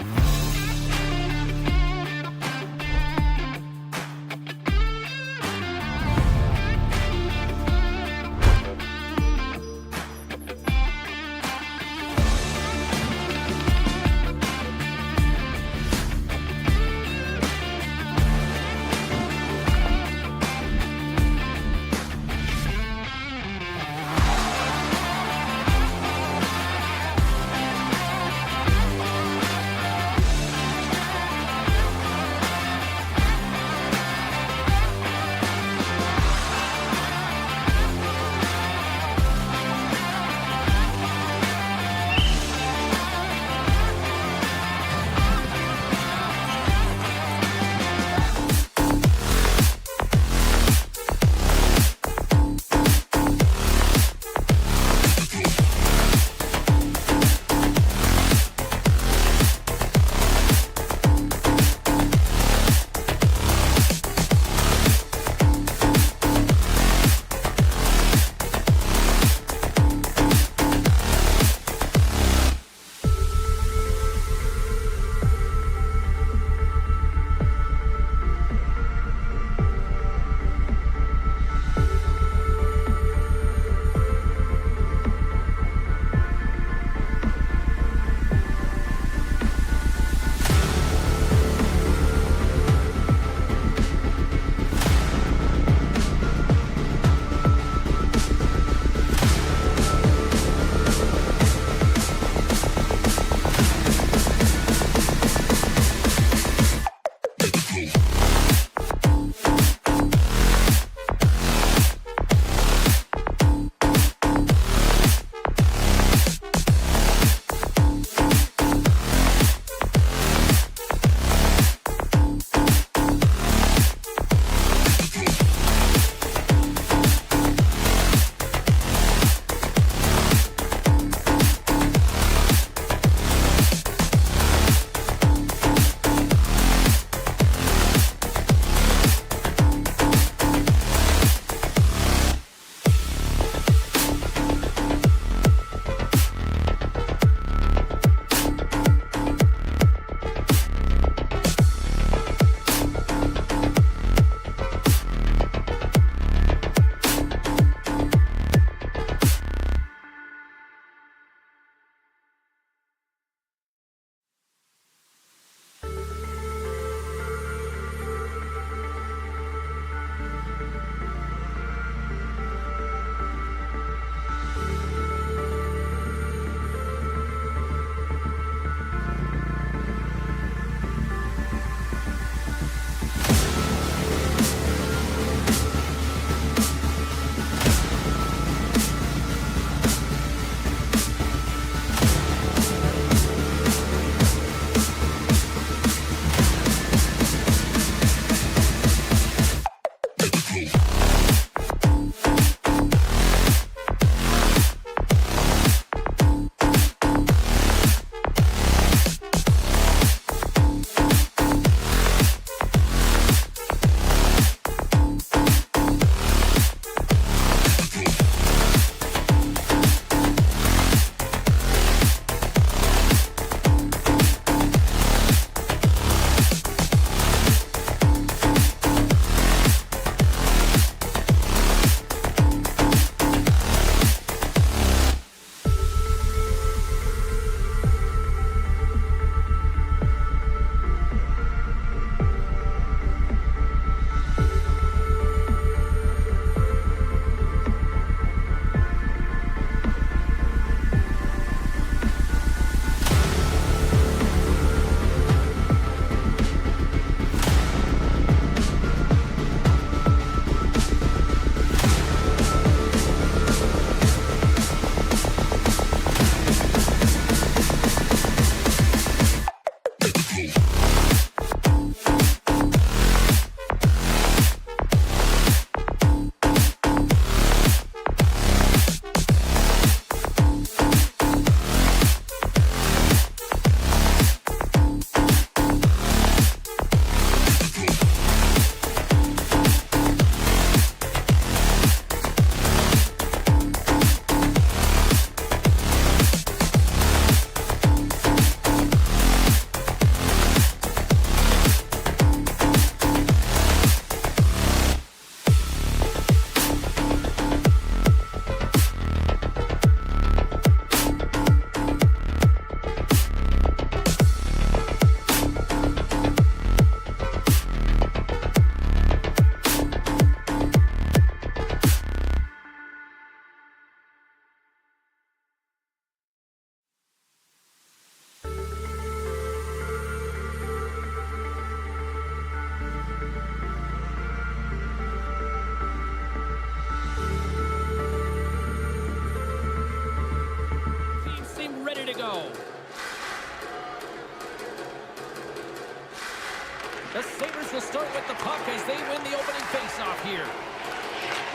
The Sabres will start with the puck as they win the opening faceoff here.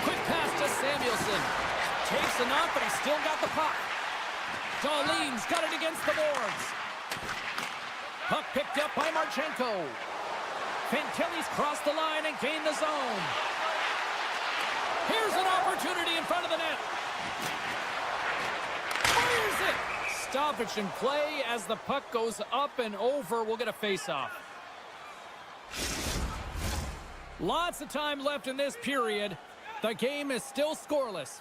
Quick pass to Samuelson. Takes a knock, but he's still got the puck. Darlene's got it against the boards. Puck picked up by Marchenko. Fantilli's crossed the line and gained the zone. Here's an opportunity in front of the net. Fires it. Stoppage in play as the puck goes up and over. We'll get a face-off. Lots of time left in this period. The game is still scoreless.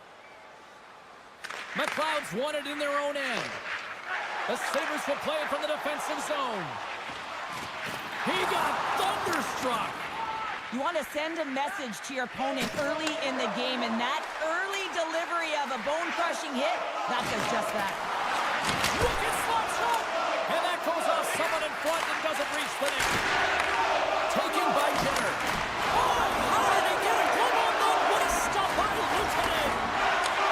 McLeod's won it in their own end. The Sabres will play it from the defensive zone. He got thunderstruck.
You want to send a message to your opponent early in the game, and that early delivery of a bone-crushing hit, that does just that.
Wicked slap shot! And that goes off someone in front and doesn't reach the net. Taken by Jenner. Oh, how did he get it? Come on, though. What a stop by Lieutenant.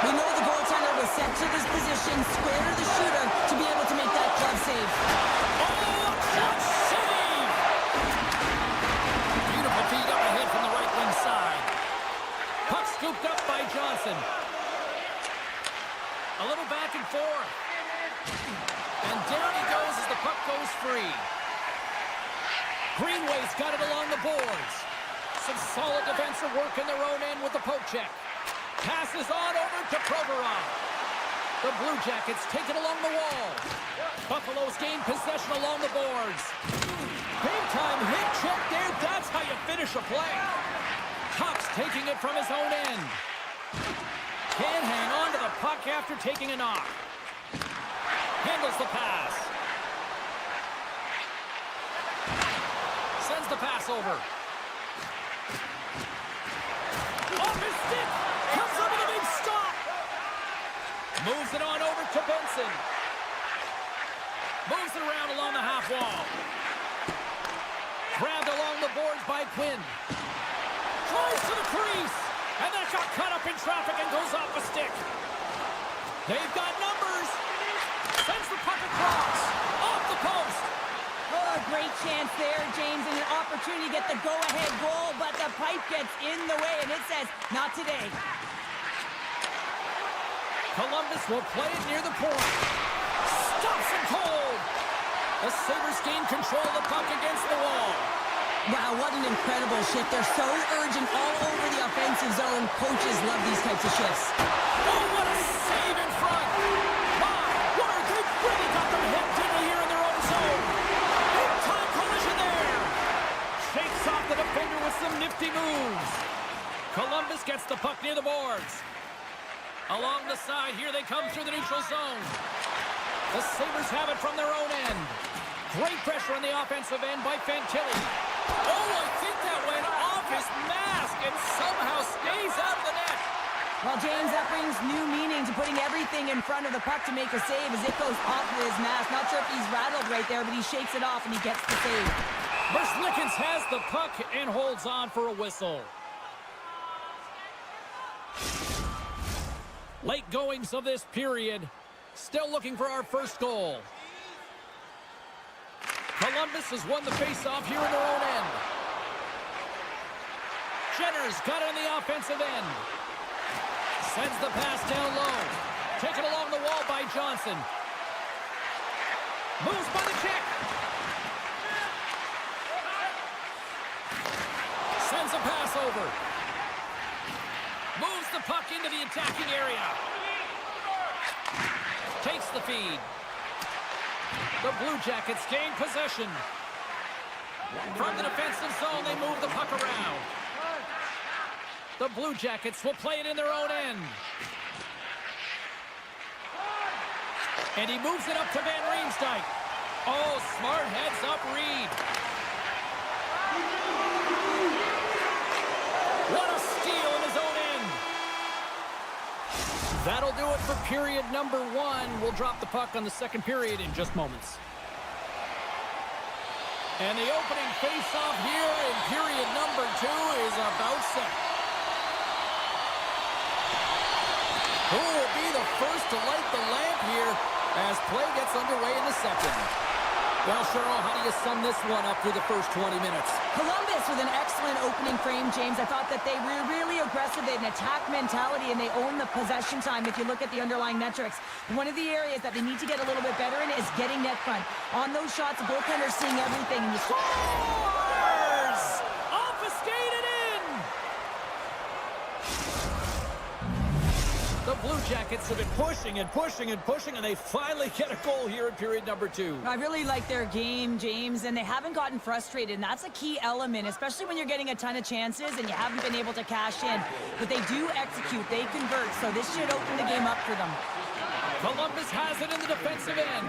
We know the goaltender was set to this position, square to the shooter, to be able to make that glove save.
Oh, shot save! Beautiful feed up ahead from the right wing side. Puck scooped up by Johnson. A little back and forth. And down he goes as the puck goes free. Greenway's got it along the boards. Some solid defensive work in their own end with the poke check. Passes on over to Provorov. The Blue Jackets take it along the wall. Buffalo's gain possession along the boards. Big time hit check there. That's how you finish a play. Tuck's taking it from his own end. Can't hang on to the puck after taking a knock. Handles the pass. Sends the pass over. Off his stick. Comes up with a big stop. Moves it on over to Benson. Moves it around along the half wall. Grabbed along the boards by Quinn. Tries to the crease. And that got cut up in traffic and goes off a stick. They've got numbers. Sends the puck across. Off the post.
Oh, a great chance there, James, and an opportunity to get the go-ahead goal, but the pipe gets in the way, and it says, not today.
Columbus will play it near the point. Stops him cold. The Sabres gain control of the puck against the wall.
Wow, what an incredible shift. They're so urgent all over the offensive zone. Coaches love these types of shifts.
Oh, what a save in front. My word, they've really got them hemmed in here in their own zone. Big time collision there. Shakes off the defender with some nifty moves. Columbus gets the puck near the boards. Along the side, here they come through the neutral zone. The Sabres have it from their own end. Great pressure on the offensive end by Fantilli. Oh, I think that went off his mask and somehow stays out of the net.
Well, James, that brings new meaning to putting everything in front of the puck to make a save as it goes off of his mask. Not sure if he's rattled right there, but he shakes it off and he gets the save.
Verslickens has the puck and holds on for a whistle. Late goings of this period. Still looking for our first goal. Columbus has won the faceoff here in their own end. Jenner's got it on the offensive end. Sends the pass down low. Taken along the wall by Johnson. Moves by the check. Sends a pass over. Moves the puck into the attacking area. Takes the feed. The Blue Jackets gain possession. From the defensive zone, they move the puck around. The Blue Jackets will play it in their own end. And he moves it up to Van Riemsdyk. Oh, smart heads up Reed. What a steal in his own end. That'll do it for period number 1. We'll drop the puck on the second period in just moments. And the opening face-off here in period number 2 is about set. Who will be the first to light the lamp here as play gets underway in the second? Well, Cheryl, how do you sum this one up through the first 20 minutes?
Columbus with an excellent opening frame, James. I thought that they were really aggressive. They had an attack mentality, and they own the possession time if you look at the underlying metrics. One of the areas that they need to get a little bit better in is getting net front. On those shots, the goaltender's seeing everything. And you
Scores! Obfuscated in! The Blue Jackets have been pushing and pushing and pushing, and they finally get a goal here in period number 2.
I really like their game, James, and they haven't gotten frustrated, and that's a key element, especially when you're getting a ton of chances and you haven't been able to cash in. But they do execute, they convert, so this should open the game up for them.
Columbus has it in the defensive end.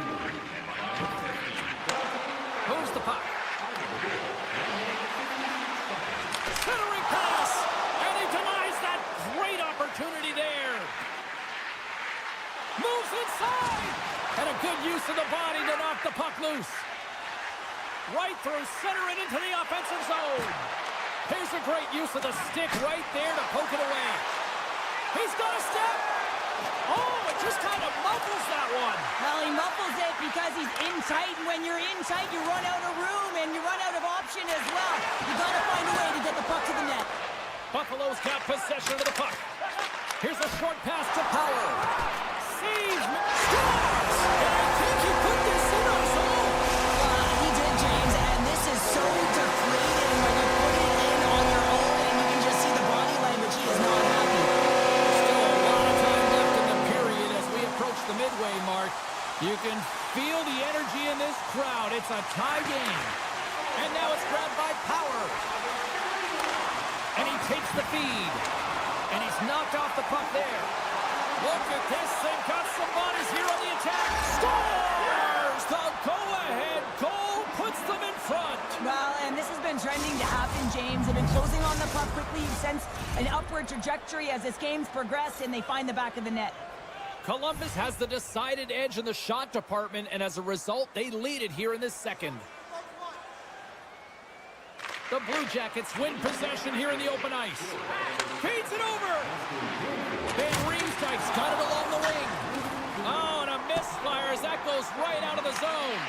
Moves the puck. Centering pass, and he denies that great opportunity there. Moves inside, and a good use of the body to knock the puck loose. Right through center and into the offensive zone. Here's a great use of the stick right there to poke it away. He's got a step. Oh, it just kind of muffles that one.
Well, he muffles it because he's in tight, and when you're in tight, you run out of room, and you run out of option as well. You got to find a way to get the puck to the net.
Buffalo's got possession of the puck. Here's a short pass to Power. Saves, scores! And I think he put this in our zone.
He did, James, and this is so deflating when you put it in on your own, and you can just see the body language. He is not happy.
Still a lot of time left in the period as we approach the midway mark. You can feel the energy in this crowd. It's a tie game. And now it's grabbed by Power. And he takes the feed. And he's knocked off the puck there. Look at this. They've got some bodies here on the attack. Scores! The go-ahead goal puts them in front.
Well, and this has been trending to happen, James. They've been closing on the puck quickly since an upward trajectory as this game's progressed, and they find the back of the net.
Columbus has the decided edge in the shot department, and as a result, they lead it here in this second. The Blue Jackets win possession here in the open ice. Feeds it over. Van Riemsdyk's got it along the wing. Oh, and a misfire as that goes right out of the zone.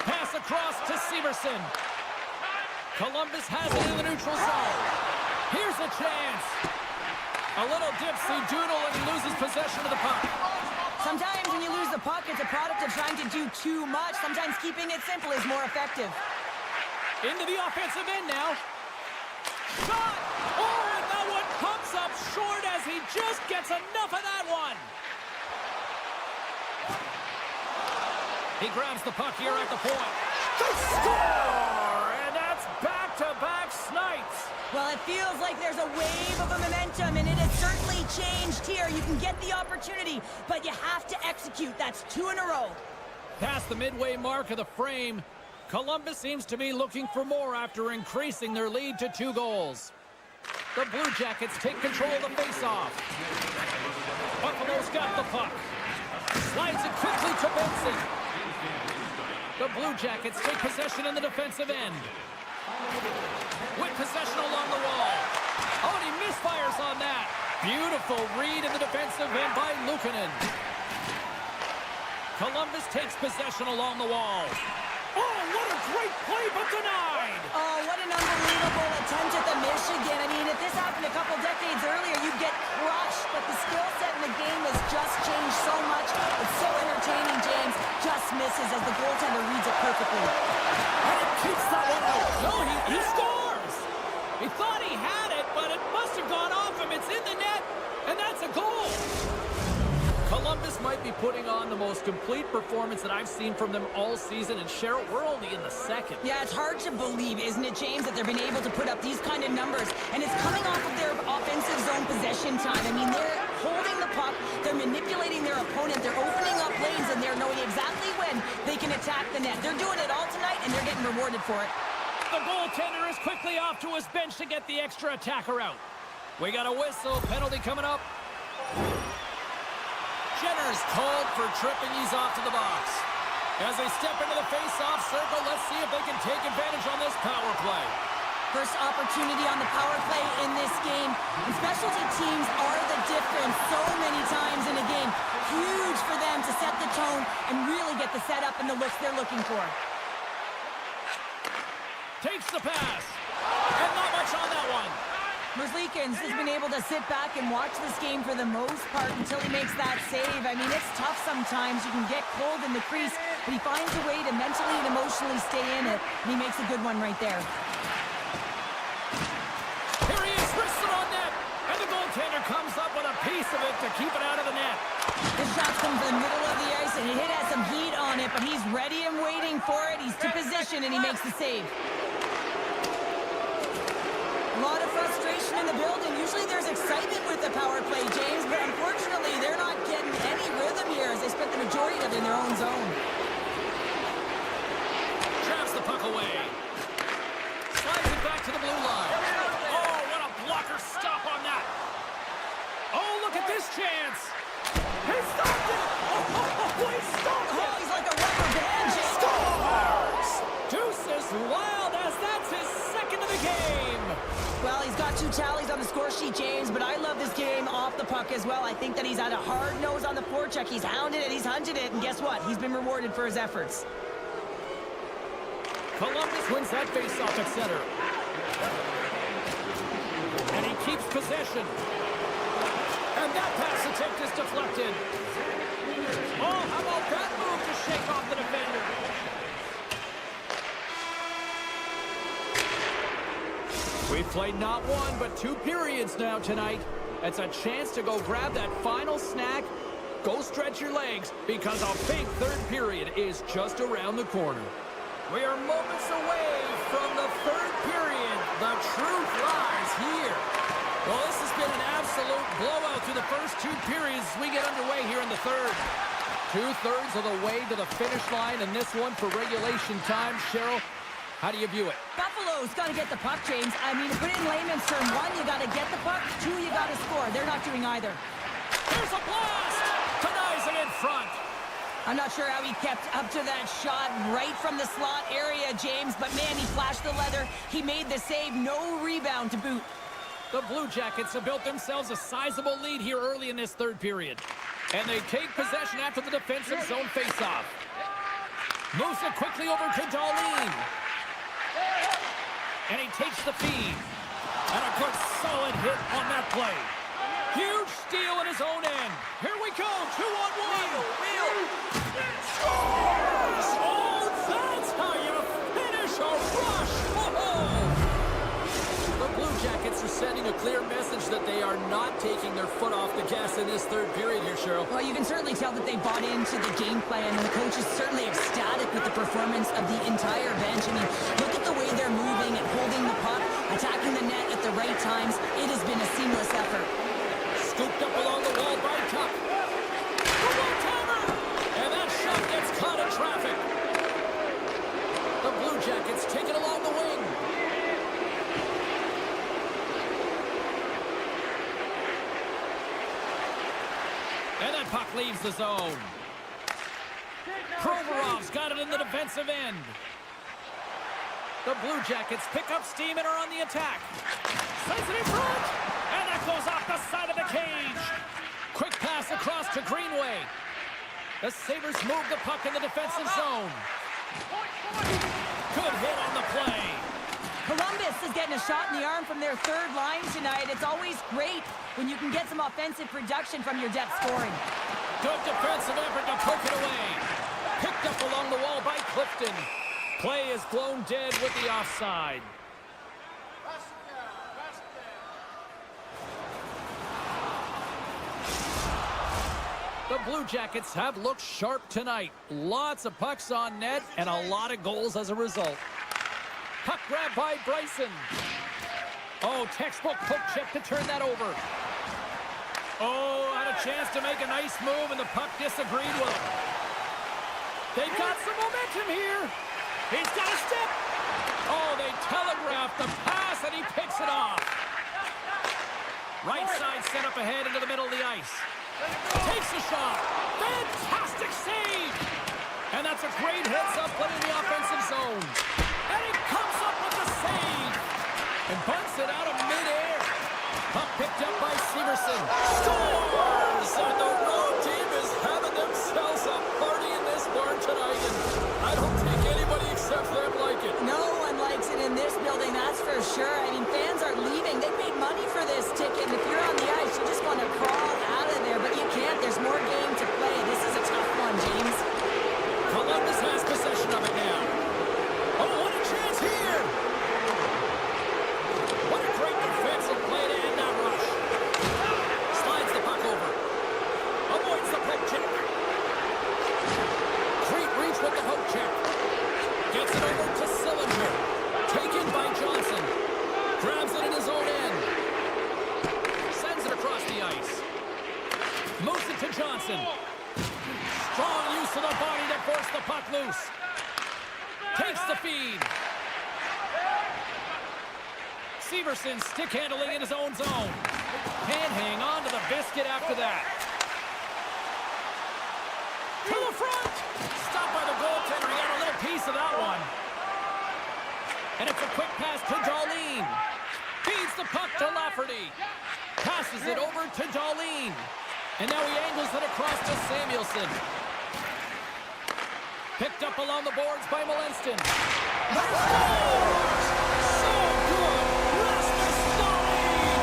Pass across to Severson. Columbus has it in the neutral zone. Here's a chance. A little dipsy-doodle, and he loses possession of the puck.
Sometimes when you lose the puck, it's a product of trying to do too much. Sometimes keeping it simple is more effective.
Into the offensive end now. Shot! Oh, and that one comes up short as he just gets enough of that one. He grabs the puck here at the point. They score! And that's back-to-back snipes.
Well, it feels like there's a wave of a momentum, and it has certainly changed here. You can get the opportunity, but you have to execute. That's 2 in a row.
Past the midway mark of the frame, Columbus seems to be looking for more after increasing their lead to 2 goals. The Blue Jackets take control of the faceoff. Buffalo's got the puck. Slides it quickly to Benson. The Blue Jackets take possession in the defensive end. With possession along the wall. Oh, and he misfires on that. Beautiful read in the defensive end by Luukkonen. Columbus takes possession along the wall. Oh, what a great play, but denied!
Oh, what an unbelievable attempt at the Michigan. I mean, if this happened a couple decades earlier, you'd get crushed, but the skill set in the game has just changed so much. It's so entertaining, James. Just misses as the goaltender reads it perfectly.
And it keeps that one out. No, he scores! He thought he had it, but it must have gone off him. It's in the net, and that's a goal! Columbus might be putting on the most complete performance that I've seen from them all season, and Cheryl, we're only in the second.
Yeah, it's hard to believe, isn't it, James, that they've been able to put up these kind of numbers, and it's coming off of their offensive zone possession time. I mean, they're holding the puck, they're manipulating their opponent, they're opening up lanes, and they're knowing exactly when they can attack the net. They're doing it all tonight, and they're getting rewarded for it.
The goaltender is quickly off to his bench to get the extra attacker out. We got a whistle, penalty coming up. Jenner's called for tripping. He's off to the box. As they step into the face-off circle, let's see if they can take advantage on this power play.
First opportunity on the power play in this game. And specialty teams are the difference so many times in a game. huge for them to set the tone and really get the setup and the looks they're looking for.
Takes the pass. And not much on that one.
Merzlikins has been able to sit back and watch this game for the most part until he makes that save. I mean, it's tough sometimes. You can get cold in the crease, but he finds a way to mentally and emotionally stay in it, and he makes a good one right there.
Here he is, wristed on net, and the goaltender comes up with a piece of it to keep it out of the net.
This shot comes from the middle of the ice, and it has some heat on it, but he's ready and waiting for it. He's to position, and he makes the save. A lot of frustration in the building. Usually there's excitement with the power play, James, but unfortunately they're not getting any rhythm here as they spent the majority of it in their own zone.
Traps the puck away. Slides it back to the blue line. Oh, what a blocker stop on that. Oh, look at this chance. He stopped it. Oh, he stopped it.
Oh, he's like a rubber band, James.
Scores! Deuces wild as that's his second of the game.
Well, he's got 2 tallies on the score sheet, James, but I love this game off the puck as well. I think that he's had a hard nose on the forecheck. He's hounded it, he's hunted it, and guess what? He's been rewarded for his efforts.
Columbus wins that faceoff at center. And he keeps possession. And that pass attempt is deflected. Oh, how about that move to shake off the defender? We've played not 1, but 2 periods now tonight. It's a chance to go grab that final snack. Go stretch your legs, because a big third period is just around the corner. We are moments away from the third period. The truth lies here. Well, this has been an absolute blowout through the first 2 periods as we get underway here in the third. 2/3 of the way to the finish line, and this one for regulation time. Cheryl, how do you view it?
Buffalo's got to get the puck, James. I mean, to put it in layman's term, 1, you got to get the puck. 2, you got to score. They're not doing either.
There's a blast! Denies it in front.
I'm not sure how he kept up to that shot right from the slot area, James, but man, he flashed the leather. He made the save. No rebound to boot.
The Blue Jackets have built themselves a sizable lead here early in this third period. And they take possession after the defensive zone faceoff. Moves it quickly over to Darlene. And he takes the feed. And a good solid hit on that play. Huge steal at his own end. Here we go, 2-on-1. Scores! Oh, that's how you finish a rush. Oh! The Blue Jackets are sending a clear message that they are not taking their foot off the gas in this third period here, Cheryl.
Well, you can certainly tell that they bought into the game plan, and the coach is certainly ecstatic with the performance of the entire bench. I mean, look at the way they're moving and holding the puck, attacking the net at the right times. It has been a seamless effort.
Scooped up along the wall by Tuck. The one-timer! And that shot gets caught in traffic. The Blue Jackets take it along the wing. And that puck leaves the zone. Provorov's got it in the defensive end. The Blue Jackets pick up steam and are on the attack. Sends it in front. And that goes off the side of the cage. Quick pass across to Greenway. The Sabres move the puck in the defensive zone. Good hit on the play.
Columbus is getting a shot in the arm from their third line tonight. It's always great when you can get some offensive production from your depth scoring.
Good defensive effort to poke it away. Picked up along the wall by Clifton. Play is blown dead with the offside. The Blue Jackets have looked sharp tonight. Lots of pucks on net and a lot of goals as a result. Puck grab by Bryson. Oh, textbook poke check to turn that over. Oh, had a chance to make a nice move and the puck disagreed with him. They've got some momentum here. He's got a step. Oh, they telegraphed the pass and he picks it off. Right side set up ahead into the middle of the ice. Takes a shot. Fantastic save. And that's a great heads-up play in the offensive zone. And he comes up with the save. And bunts it out of midair. Puck picked up by Severson. Scores! And the road team is to Sillinger. Taken by Johnson. Grabs it in his own end. Sends it across the ice. Moves it to Johnson. Strong use of the body to force the puck loose. Takes the feed. Severson stick handling in his own zone. Can't hang on to the biscuit after that. To the front. Stopped by the goaltender. He got a little piece of that one. And it's a quick pass to Darlene. Feeds the puck to Lafferty. Passes it over to Darlene. And now he angles it across to Samuelson. Picked up along the boards by Molenston. Scores! So good! Rasmus Dahlin!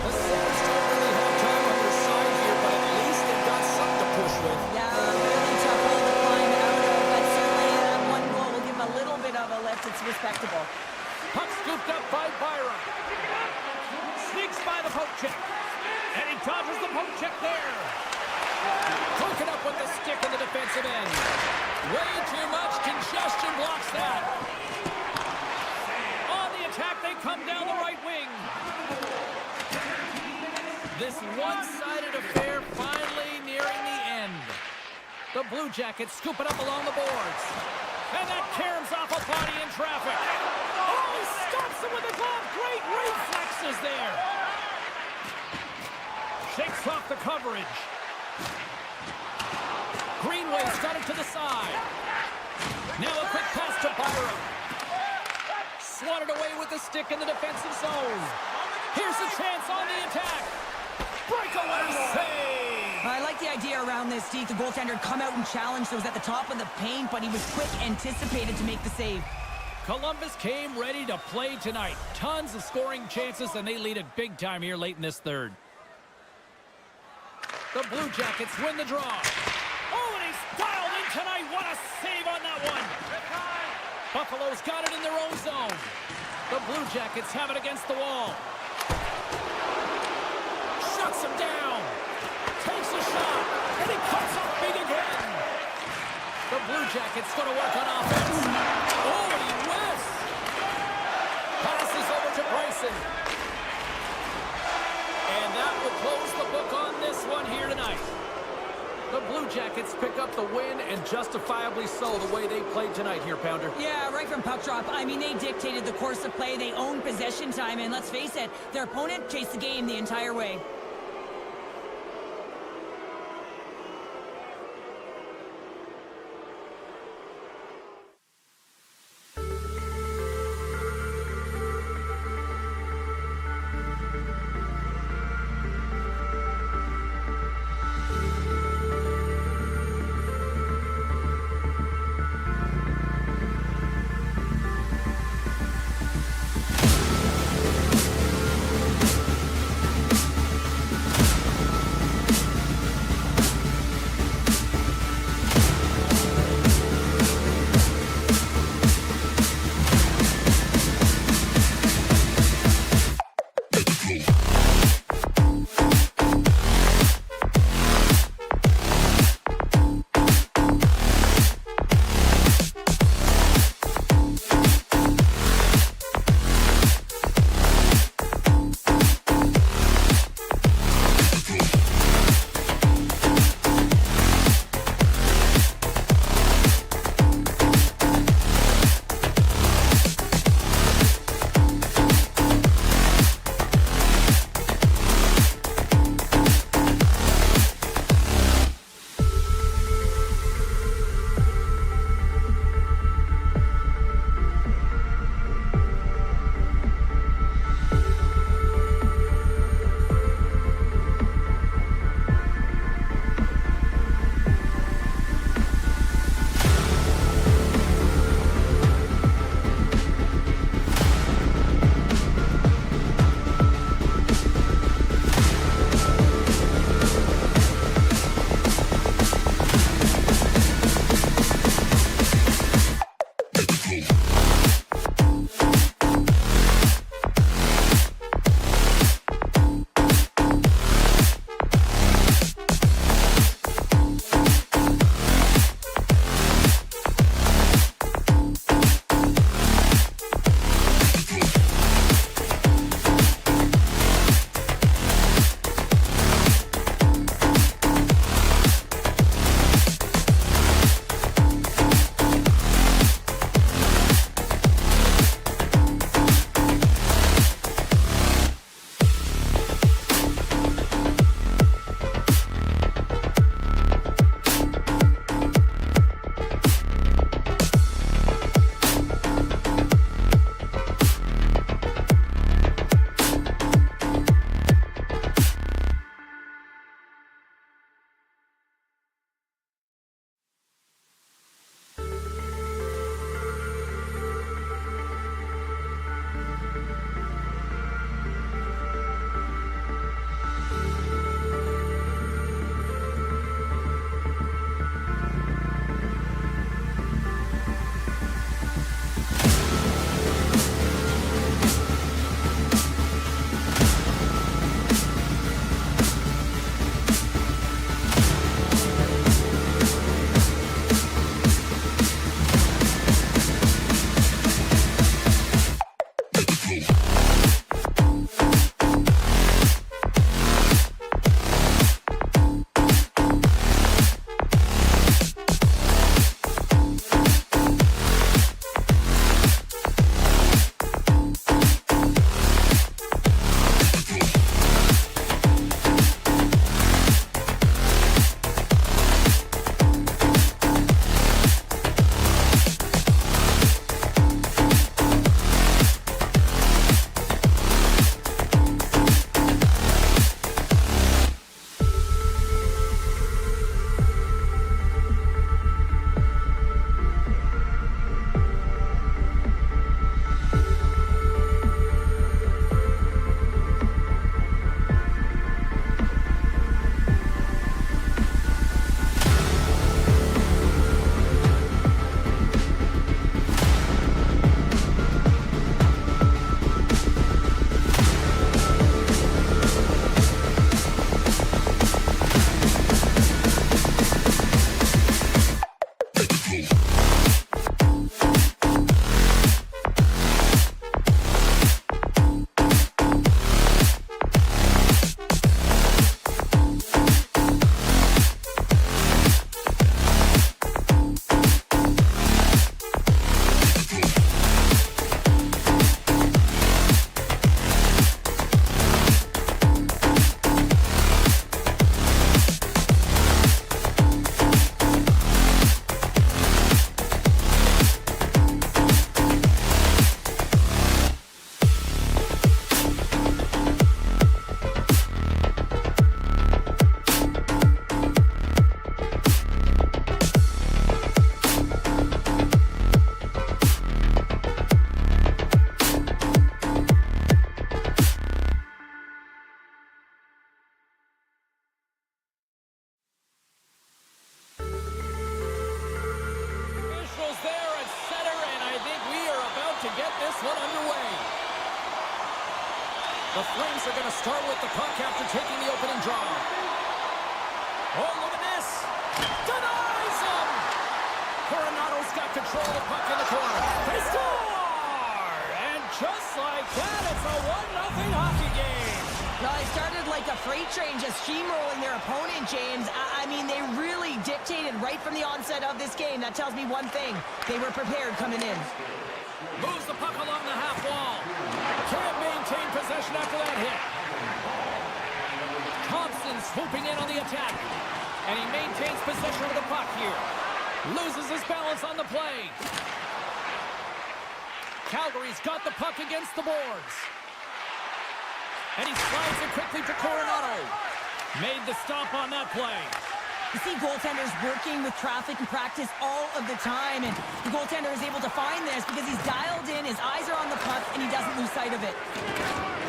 The Sabres don't really have time on their side here, but at least they've got something to push with.
Yeah, really tough hole to climb out of, but certainly that one goal will give him a little bit of a lift. It's respectable.
Puck scooped up by Byram. Sneaks by the poke check. And he dodges the poke check there. Broken up with the stick in the defensive end. Way too much congestion blocks that. On the attack, they come down the right wing. This one-sided affair finally nearing the end. The Blue Jackets scoop it up along the boards. And that caroms off a body in traffic. Oh, he stops it with a glove. Great reflexes there. Shakes off the coverage. Greenway's got it to the side. Now a quick pass to Byram. Swatted away with the stick in the defensive zone. Here's a chance on the attack. Breakaway save!
I like the idea around this, Steve. The goaltender come out and challenge those at the top of the paint, but he was quick, anticipated to make the save.
Columbus came ready to play tonight. Tons of scoring chances, and they lead it big time here late in this third. The Blue Jackets win the draw. Oh, and he's dialed in tonight. What a save on that one. Buffalo's got it in their own zone. The Blue Jackets have it against the wall. Shuts him down. Takes a shot. And he cuts up big again. The Blue Jackets going to work on offense. Oh, and he whiffs. Passes over to Krysin. And that will close the book on this one here tonight. The Blue Jackets pick up the win, and justifiably so, the way they played tonight here, Pounder.
Yeah, right from puck drop. I mean, they dictated the course of play. They owned possession time, and let's face it, their opponent chased the game the entire way.
to get this one underway. The Flames are going to start with the puck after taking the opening draw. Oh, look at this. Denies him. Coronado's got control of the puck in the corner. They score! And just like that, it's a 1-0 hockey game.
Well, it started like a freight train just steamrolling their opponent, James. I mean, they really dictated right from the onset of this game. That tells me one thing. They were prepared coming in.
Moves the puck along the half wall. Can't maintain possession after that hit. Thompson swooping in on the attack. And he maintains possession of the puck here. Loses his balance on the play. Calgary's got the puck against the boards. And he slides it quickly to Coronado. Made the stop on that play.
You see goaltenders working with traffic and practice all of the time, and the goaltender is able to find this because he's dialed in, his eyes are on the puck, and he doesn't lose sight of it.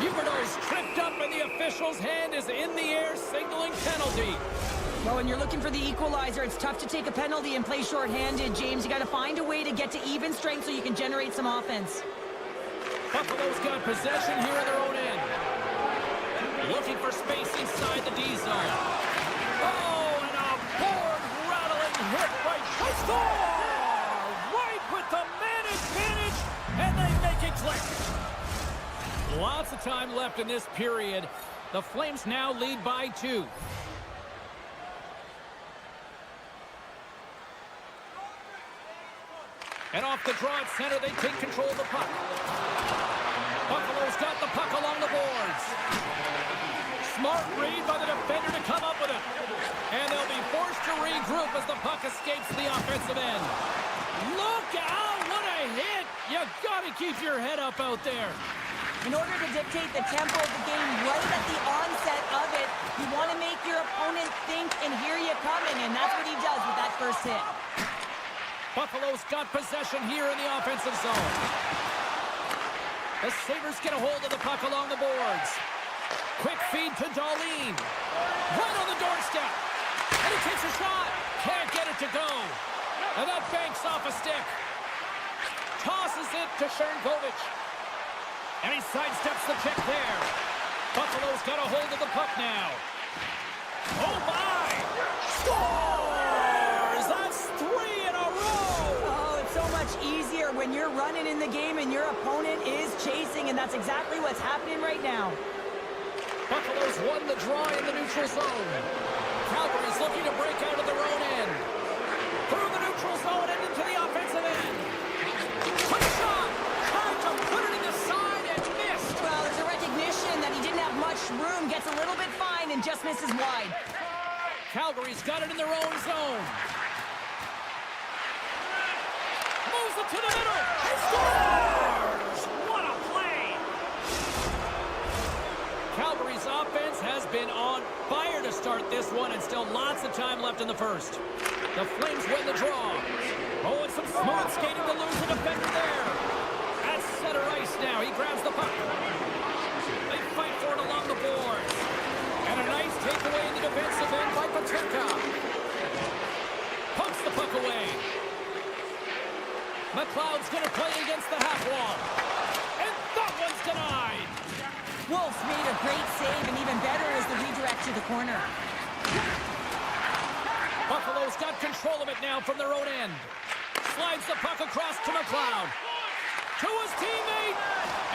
Huberdeau's tripped up, and the official's hand is in the air, signaling penalty.
Well, when you're looking for the equalizer, it's tough to take a penalty and play shorthanded, James. You got to find a way to get to even strength so you can generate some offense.
Buffalo's got possession here in their own end. Looking for space inside the D zone. Oh, and a board-rattling hit right. They score! Right with the man advantage, and they make it click. Lots of time left in this period. The Flames now lead by 2. And off the draw at center, they take control of the puck. Buffalo's got the puck along the boards. Smart read by the defender to come up with it. And they'll be forced to regroup as the puck escapes the offensive end. Look out, what a hit! You gotta keep your head up out there.
In order to dictate the tempo of the game right at the onset of it, you want to make your opponent think and hear you coming, and that's what he does with that first hit.
Buffalo's got possession here in the offensive zone. The Sabres get a hold of the puck along the boards. Quick feed to Darlene. Right on the doorstep. And he takes a shot. Can't get it to go. And that banks off a stick. Tosses it to Sharangovich. And he sidesteps the check there. Buffalo's got a hold of the puck now. Oh, my! Scores! That's 3 in a row!
Oh, it's so much easier when you're running in the game and your opponent is chasing, and that's exactly what's happening right now.
Buffalo's won the draw in the neutral zone. Calgary's looking to break out of their own end. Through the neutral zone and into the offensive end. Quick shot! Tried to put it in the side and missed.
Well, there's a recognition that he didn't have much room, gets a little bit fine, and just misses wide.
Calgary's got it in their own zone. Moves it to the middle. He scores! What a play! Calgary's offense has been on fire to start this one, and still lots of time left in the first. The Flames win the draw. Oh, and some smooth skating to lose the defender there. At center ice now. He grabs the puck. They fight for it along the boards. And a nice takeaway in the defensive end by Paterka. Pumps the puck away. McLeod's going to play against the half wall. And that one's denied.
Wolf's made a great save, and even better is the redirect to the corner.
Buffalo's got control of it now from their own end. Slides the puck across to McLeod. To his teammate.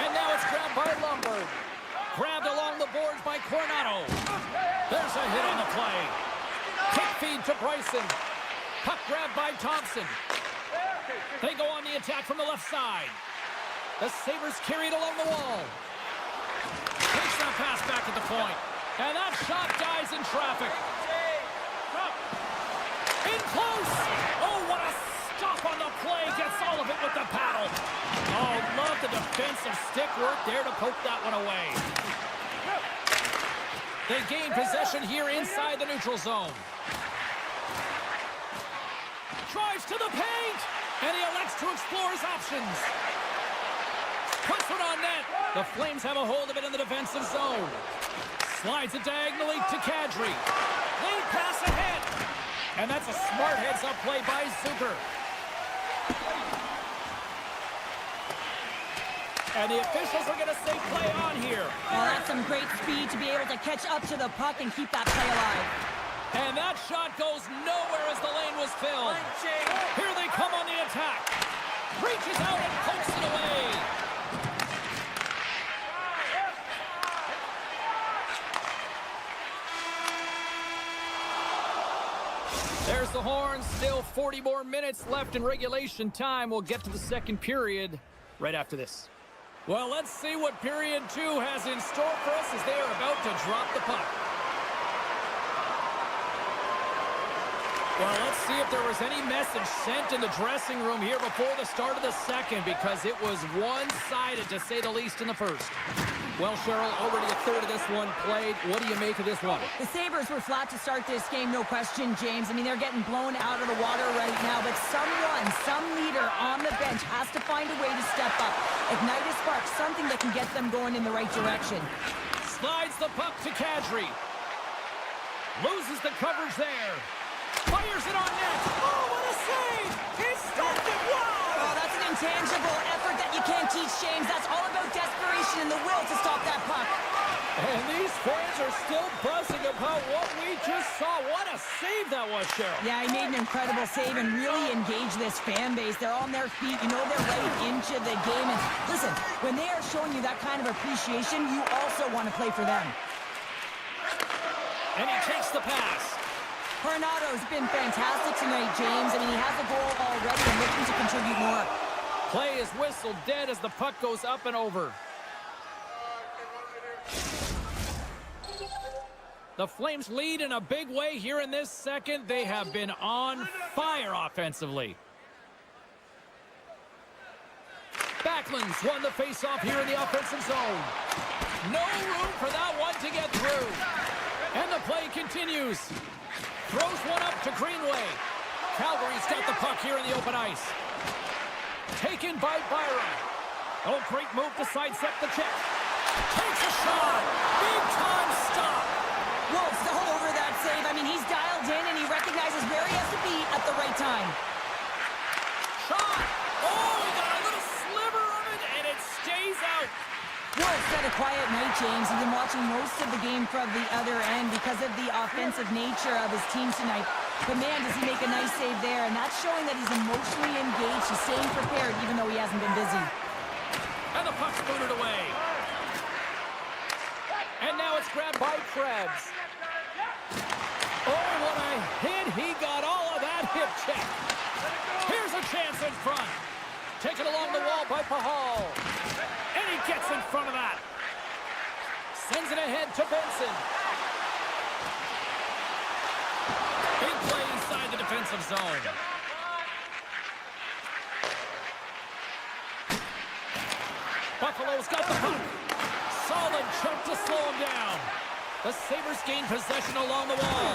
And now it's grabbed by Lundberg. Grabbed along the boards by Coronado. There's a hit on the play. Kick feed to Krysin. Puck grabbed by Thompson. They go on the attack from the left side. The Sabres carry it along the wall. Takes that pass back at the point. And that shot dies in traffic. In close. Oh, what a stop on the play. Gets all of it with the paddle. Oh, love the defensive stick work there to poke that one away. They gain possession here inside the neutral zone. Drives to the paint. And he elects to explore his options. Puts it on net. The Flames have a hold of it in the defensive zone. Slides it diagonally to Kadri. Lead pass ahead. And that's a smart heads-up play by Zucker. And the officials are going to say play on here.
Well, that's some great speed to be able to catch up to the puck and keep that play alive.
And that shot goes nowhere as the lane was filled. Here they come on the attack. Reaches out and pokes it away. There's the horn. Still 40 more minutes left in regulation time. We'll get to the second period right after this. Well, let's see what period 2 has in store for us as they are about to drop the puck. Well, let's see if there was any message sent in the dressing room here before the start of the second, because it was one-sided, to say the least, in the first. Well, Cheryl, already a third of this one played. What do you make of this one?
The Sabres were flat to start this game, no question, James. I mean, they're getting blown out of the water right now, but some leader on the bench has to find a way to step up, ignite a spark, something that can get them going in the right direction.
Slides the puck to Kadri. Loses the coverage there. Fires it on net. Oh, what a save! He stopped it. Wow!
Oh, that's an intangible effort that you can't teach, James. That's all about desperation and the will to stop that puck.
And these fans are still buzzing about what we just saw. What a save that was, Cheryl.
Yeah, he made an incredible save and really engaged this fan base. They're on their feet. You know they're right into the game. And listen, when they are showing you that kind of appreciation, you also want to play for them.
And he takes the pass.
Coronato's been fantastic tonight, James. I mean, he has a goal already and looking to contribute more.
Play is whistled dead as the puck goes up and over. The Flames lead in a big way here in this second. They have been on fire offensively. Backlund's won the faceoff here in the offensive zone. No room for that one to get through. And the play continues. Throws one up to Greenway. Calgary's got the puck here in the open ice. Taken by Byron. Oh, great move to sidestep the check. Takes a shot. Big time stop.
Wolf's all over that save. I mean, he's dialed in and he recognizes where he has to be at the right time.
Shot. Oh, he got a little sliver of it and it stays out.
Wolf's had a quiet night, James. He's been watching most of the game from the other end because of the offensive nature of his team tonight. But man, does he make a nice save there, and that's showing that he's emotionally engaged. He's staying prepared even though he hasn't been busy.
And the puck's booted away. And now it's grabbed by Krebs. Oh, what a hit. He got all of that hip check. Here's a chance in front. Taken along the wall by Pahal. And he gets in front of that. Sends it ahead to Benson. Big play inside the defensive zone. Buffalo's got the puck. Solid choke to slow him down. The Sabres gain possession along the wall.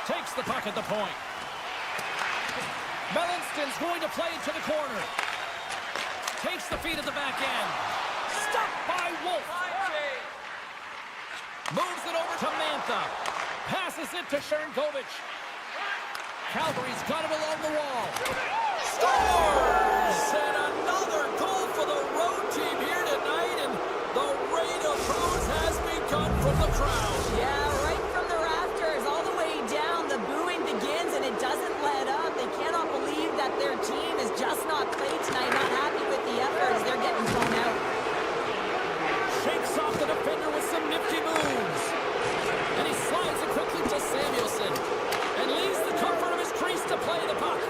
Takes the puck at the point. Melinston's going to play it to the corner. Takes the feed at the back end. Stopped by Wolf. Moves it over to Mantha. Passes it to Sharangovich. Calgary's got him along the wall. Scores! And another goal for the road team here tonight. And the rain of boos has begun from the crowd.
Yeah, right from the rafters all the way down. The booing begins and it doesn't let up. They cannot believe that their team has just not played tonight. Not happy with the effort as they're getting thrown out.
Shakes off the defender with some nifty moves. And he slides it quickly to Samuelson. And leaves the comfort of his crease to play the puck.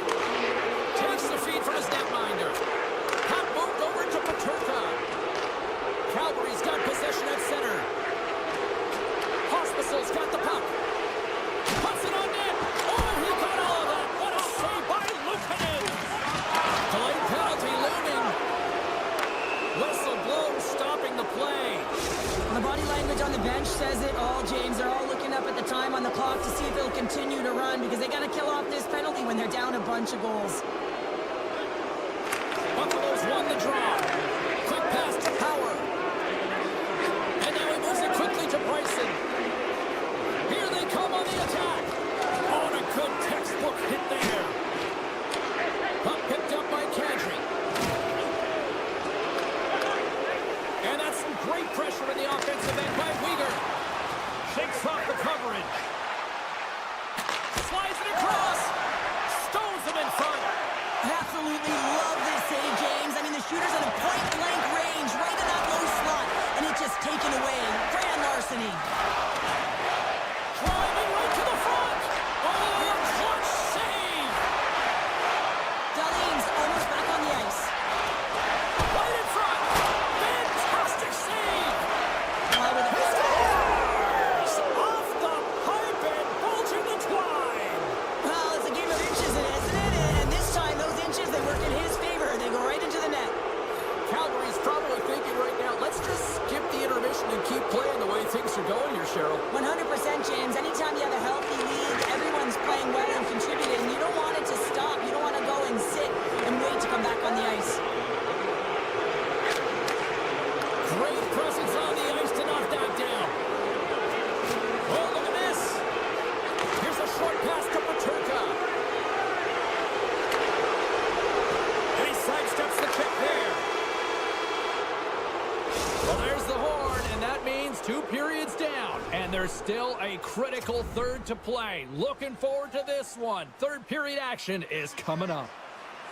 Takes the feed from his netminder. Puck moved over to Peterka. Calgary's got possession at center. Hospital's got the puck. Puts it on net. Oh, he got all of that. What a save by Luukkonen. Delayed penalty looming. Whistle blown, stopping the play.
The body language on the bench says it all, James. They're all looking up at the time on the clock to see if they'll continue to run because they got to kill off this penalty when they're down a bunch of goals.
Buffalo's won the draw. Quick pass to Power. And now he moves it quickly to Bryson. Here they come on the attack. Oh, and a good textbook hit there. Puck picked up by Kadri. off the coverage. Slides it across. Stones him in front.
Absolutely love this save, James. I mean, the shooter's at a point-blank range, right in that low slot, and it's just taken away. Grand larceny.
Driving right to the front. Oh, clutch save.
Darlene's almost back on the ice.
Right in front. Fantastic save.
With a
Scores! Off the pipe and bulging the twine.
Well, it's a game of inches, isn't it? And this time, those inches, they work in his favor. They go right into the net.
Calgary's probably thinking right now, let's just skip the intermission and keep playing the way things are going here, Cheryl.
100%, James. Anytime you have a healthy league, everyone's playing well and contributing. You don't want it to stop. You don't want to go and sit and wait to come back on the ice.
Great presence on the ice to knock that down. Oh, look at this. Here's a short pass to Paterka. And he sidesteps the kick there. Well, there's the horn, and that means 2 periods down. And there's still a critical third to play. Looking forward to this one. Third period action is coming up.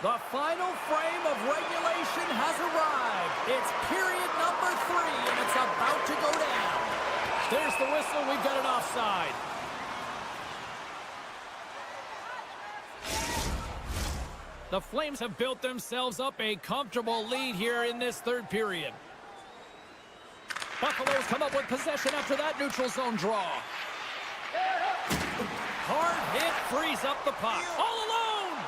The final frame of regulation has arrived. It's period number 3, and it's about to go down. There's the whistle. We've got an offside. The Flames have built themselves up a comfortable lead here in this third period. Buffaloes come up with possession after that neutral zone draw. Hard hit frees up the puck. All alone!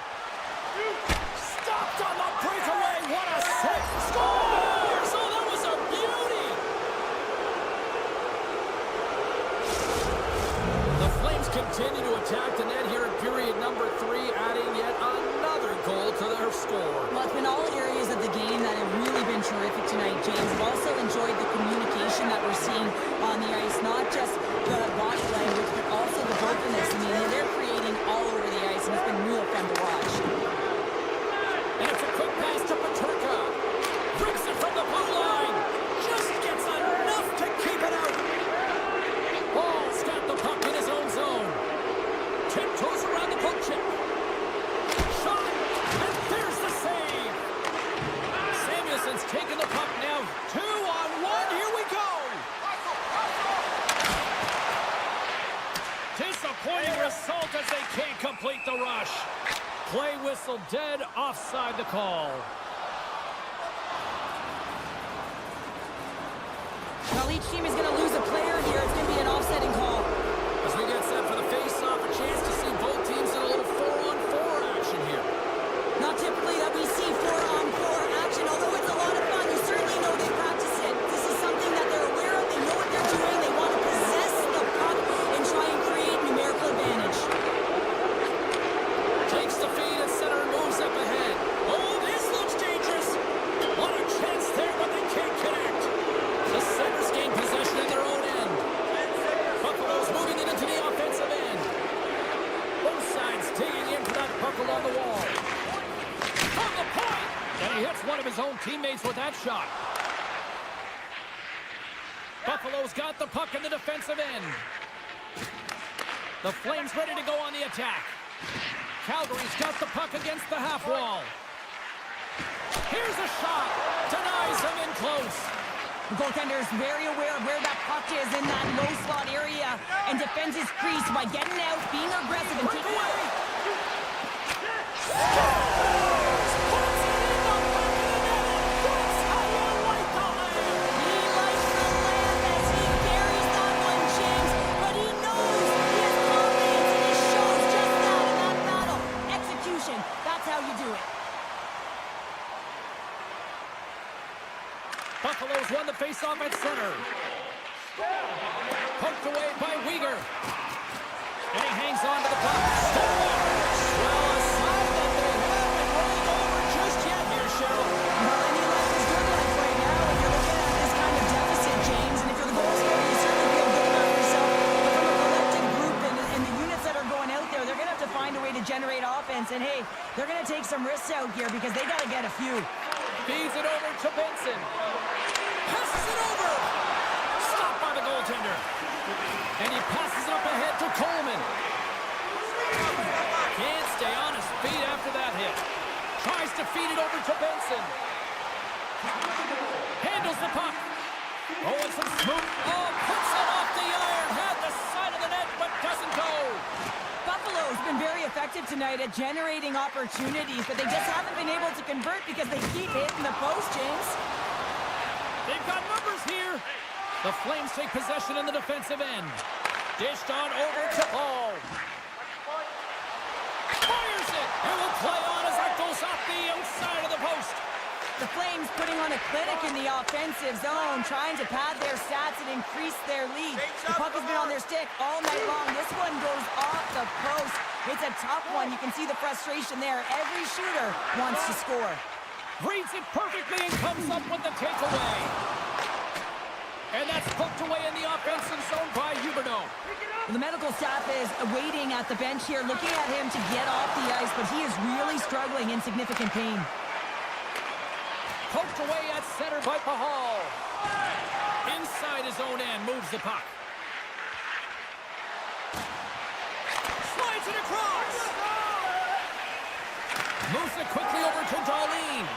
Stopped on the breakaway. What a save! Scores! Oh, that was a beauty! The Flames continue to attack the net here in period number 3, adding yet another goal to their score.
Well, it's been all areas of the game that have really been terrific tonight, James. I've also enjoyed the communication that we're seeing on the ice, not just the body language, but also the vocalness. I mean, they're creating all over the ice, and it's been real fun to watch.
And it's a quick pass to Paterka. Brings it from the blue line. Just gets enough to keep it out. Ball's got the puck in his own zone. Tiptoes around the poke check. Shot. And there's the save. Samuelson's taking the puck now. 2-on-1. Here we go. Disappointing result as they can't complete the rush. Play whistle dead, offside the call.
Well, each team is going to lose a player here. It's going to be an offsetting call.
As we get set for the face-off, a chance to see both teams in a little 4-on-4 action here.
Not typically that we see 4-on-4 action, although it's a lot of fun. You certainly know they practice it. This is something that they're aware of. They know what they're doing. They want to possess the puck and try and create numerical advantage.
Takes the feed and center moves up ahead. Oh, this looks dangerous. What a chance there, but they can't connect. The Sabres gain possession in their own end. Buffalo's moving it into the offensive end. Both sides digging in for that puck along the wall. From the point! And he hits one of his own teammates with that shot. Buffalo's got the puck in the defensive end. The Flames ready to go on the attack. Calgary's got the puck against the half wall. Here's a shot. Denies him in close.
The goaltender is very aware of where that puck is in that low slot area and defends his crease by getting out, being aggressive, and taking away.
Buffalo's won the faceoff at center. Poked away by Weegar. And he hangs on to the puck. Well, a sign that they haven't been rolling over just yet here, Cheryl.
Well, any life is good life right now when you're looking at this kind of deficit, James. And if you're the goal scorer, you certainly feel good about yourself. But from a collective group and the units that are going out there, they're going to have to find a way to generate offense. And, hey, they're going to take some risks out here because they got to get a few.
Feeds it over to Benson. Passes it over. Stopped by the goaltender. And he passes it up ahead to Coleman. Can't stay on his feet after that hit. Tries to feed it over to Benson. Handles the puck. Oh, and some smooth. Oh, puts it off the iron. Had the side of the net, but doesn't go.
Buffalo's been very effective tonight at generating opportunities, but they just haven't been able to convert because they keep hitting the post, James.
They've got numbers here. The Flames take possession in the defensive end. Dished on over to Paul. Fires it. And will play on as that goes off the outside of the post.
The Flames putting on a clinic in the offensive zone, trying to pad their stats and increase their lead. The puck has been on their stick all night long. This one goes off the post. It's a tough one. You can see the frustration there. Every shooter wants to score.
Reads it perfectly and comes up with the takeaway. And that's poked away in the offensive zone by Huberdeau.
The medical staff is waiting at the bench here, looking at him to get off the ice, but he is really struggling in significant pain.
Poked away at center by Pahal. Inside his own end, moves the puck. Slides it across. Moves it quickly over to Darlene.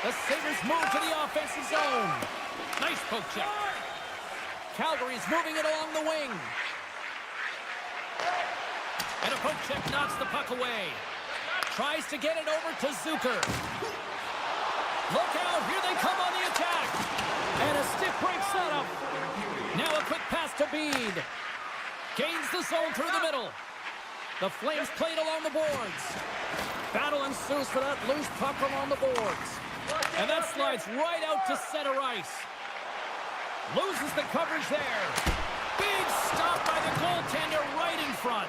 The Sabres move to the offensive zone. Nice poke check. Calgary's moving it along the wing. And a poke check knocks the puck away. Tries to get it over to Zucker. Look out, here they come on the attack. And a stick break setup. Now a quick pass to Bede. Gains the zone through the middle. The Flames played along the boards. Battle ensues for that loose puck along the boards. And that slides right out to center ice. Loses the coverage there. Big stop by the goaltender right in front.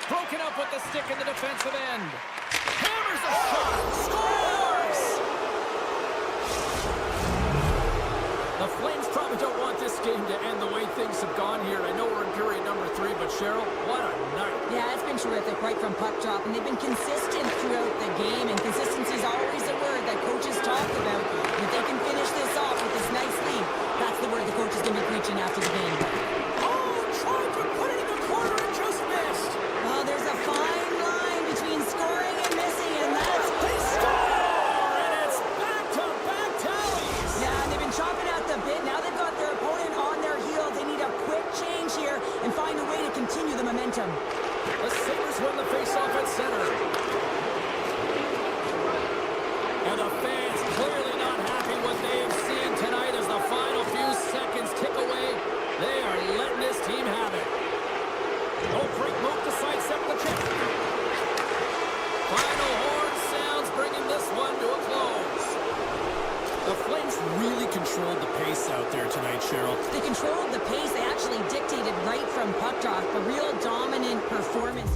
Broken up with the stick in the defensive end. Hammers a shot. Scores! The Flames probably don't want this game to end the way things have gone here. I know we're in period number 3, but Cheryl, what a night.
Yeah, it's been terrific right from puck drop, and they've been consistent throughout the game, and consistency is always a word that coaches talk about. If they can finish this off with this nice lead, that's the word the coach is going to be preaching after the game.
Oh, tried to put it in the corner and just missed.
Well, there's a fine line between scoring and missing, and that's...
They score! And it's back-to-back tallies.
Yeah, and they've been chopping at the bit. Now they've got their opponent on their heels. They need a quick change here and find a way to continue the momentum.
The Sabres win the face-off at center. And the fans clearly not happy what they have seen tonight as the final few seconds tick away. They are letting this team have it. Oh, great move to sidestep the check. Final horn sounds, bringing this one to a close. The Flames really controlled the pace out there tonight, Cheryl.
They controlled the pace. They actually dictated right from puck drop. A real dominant performance.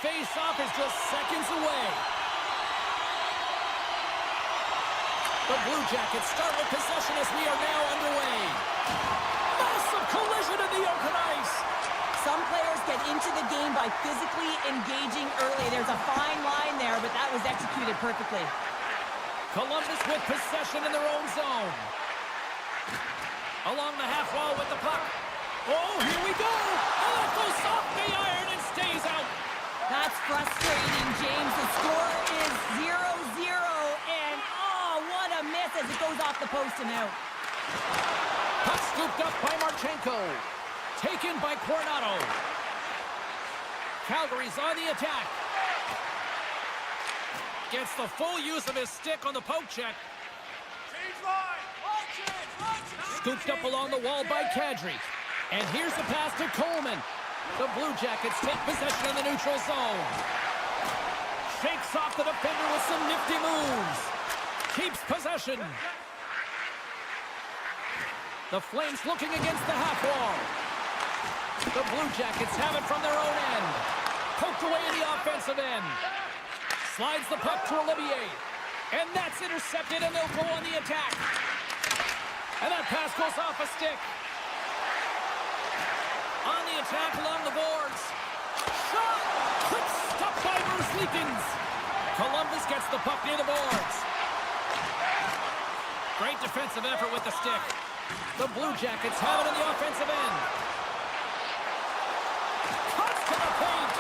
face-off is just seconds away. The Blue Jackets start with possession as we are now underway. Massive collision in the open ice.
Some players get into the game by physically engaging early. There's a fine line there, but that was executed perfectly.
Columbus with possession in their own zone. Along the half wall with the puck. Oh, here we go. Oh, it goes off the iron and stays out.
That's frustrating, James. The score is 0-0, and oh, what a miss as it goes off the post and out.
Puck scooped up by Marchenko. Taken by Coronado. Calgary's on the attack. Gets the full use of his stick on the poke check. Scooped up along the wall by Kadri. And here's the pass to Coleman. The Blue Jackets take possession in the neutral zone. Shakes off the defender with some nifty moves. Keeps possession. The Flames looking against the half wall. The Blue Jackets have it from their own end. Poked away in the offensive end. Slides the puck to Olivier. And that's intercepted, and they'll go on the attack. And that pass goes off a stick. On the attack along the boards. Shot! Quick stop by Bruce Leakins. Columbus gets the puck near the boards. Great defensive effort with the stick. The Blue Jackets have it in the offensive end. Cuts to the paint.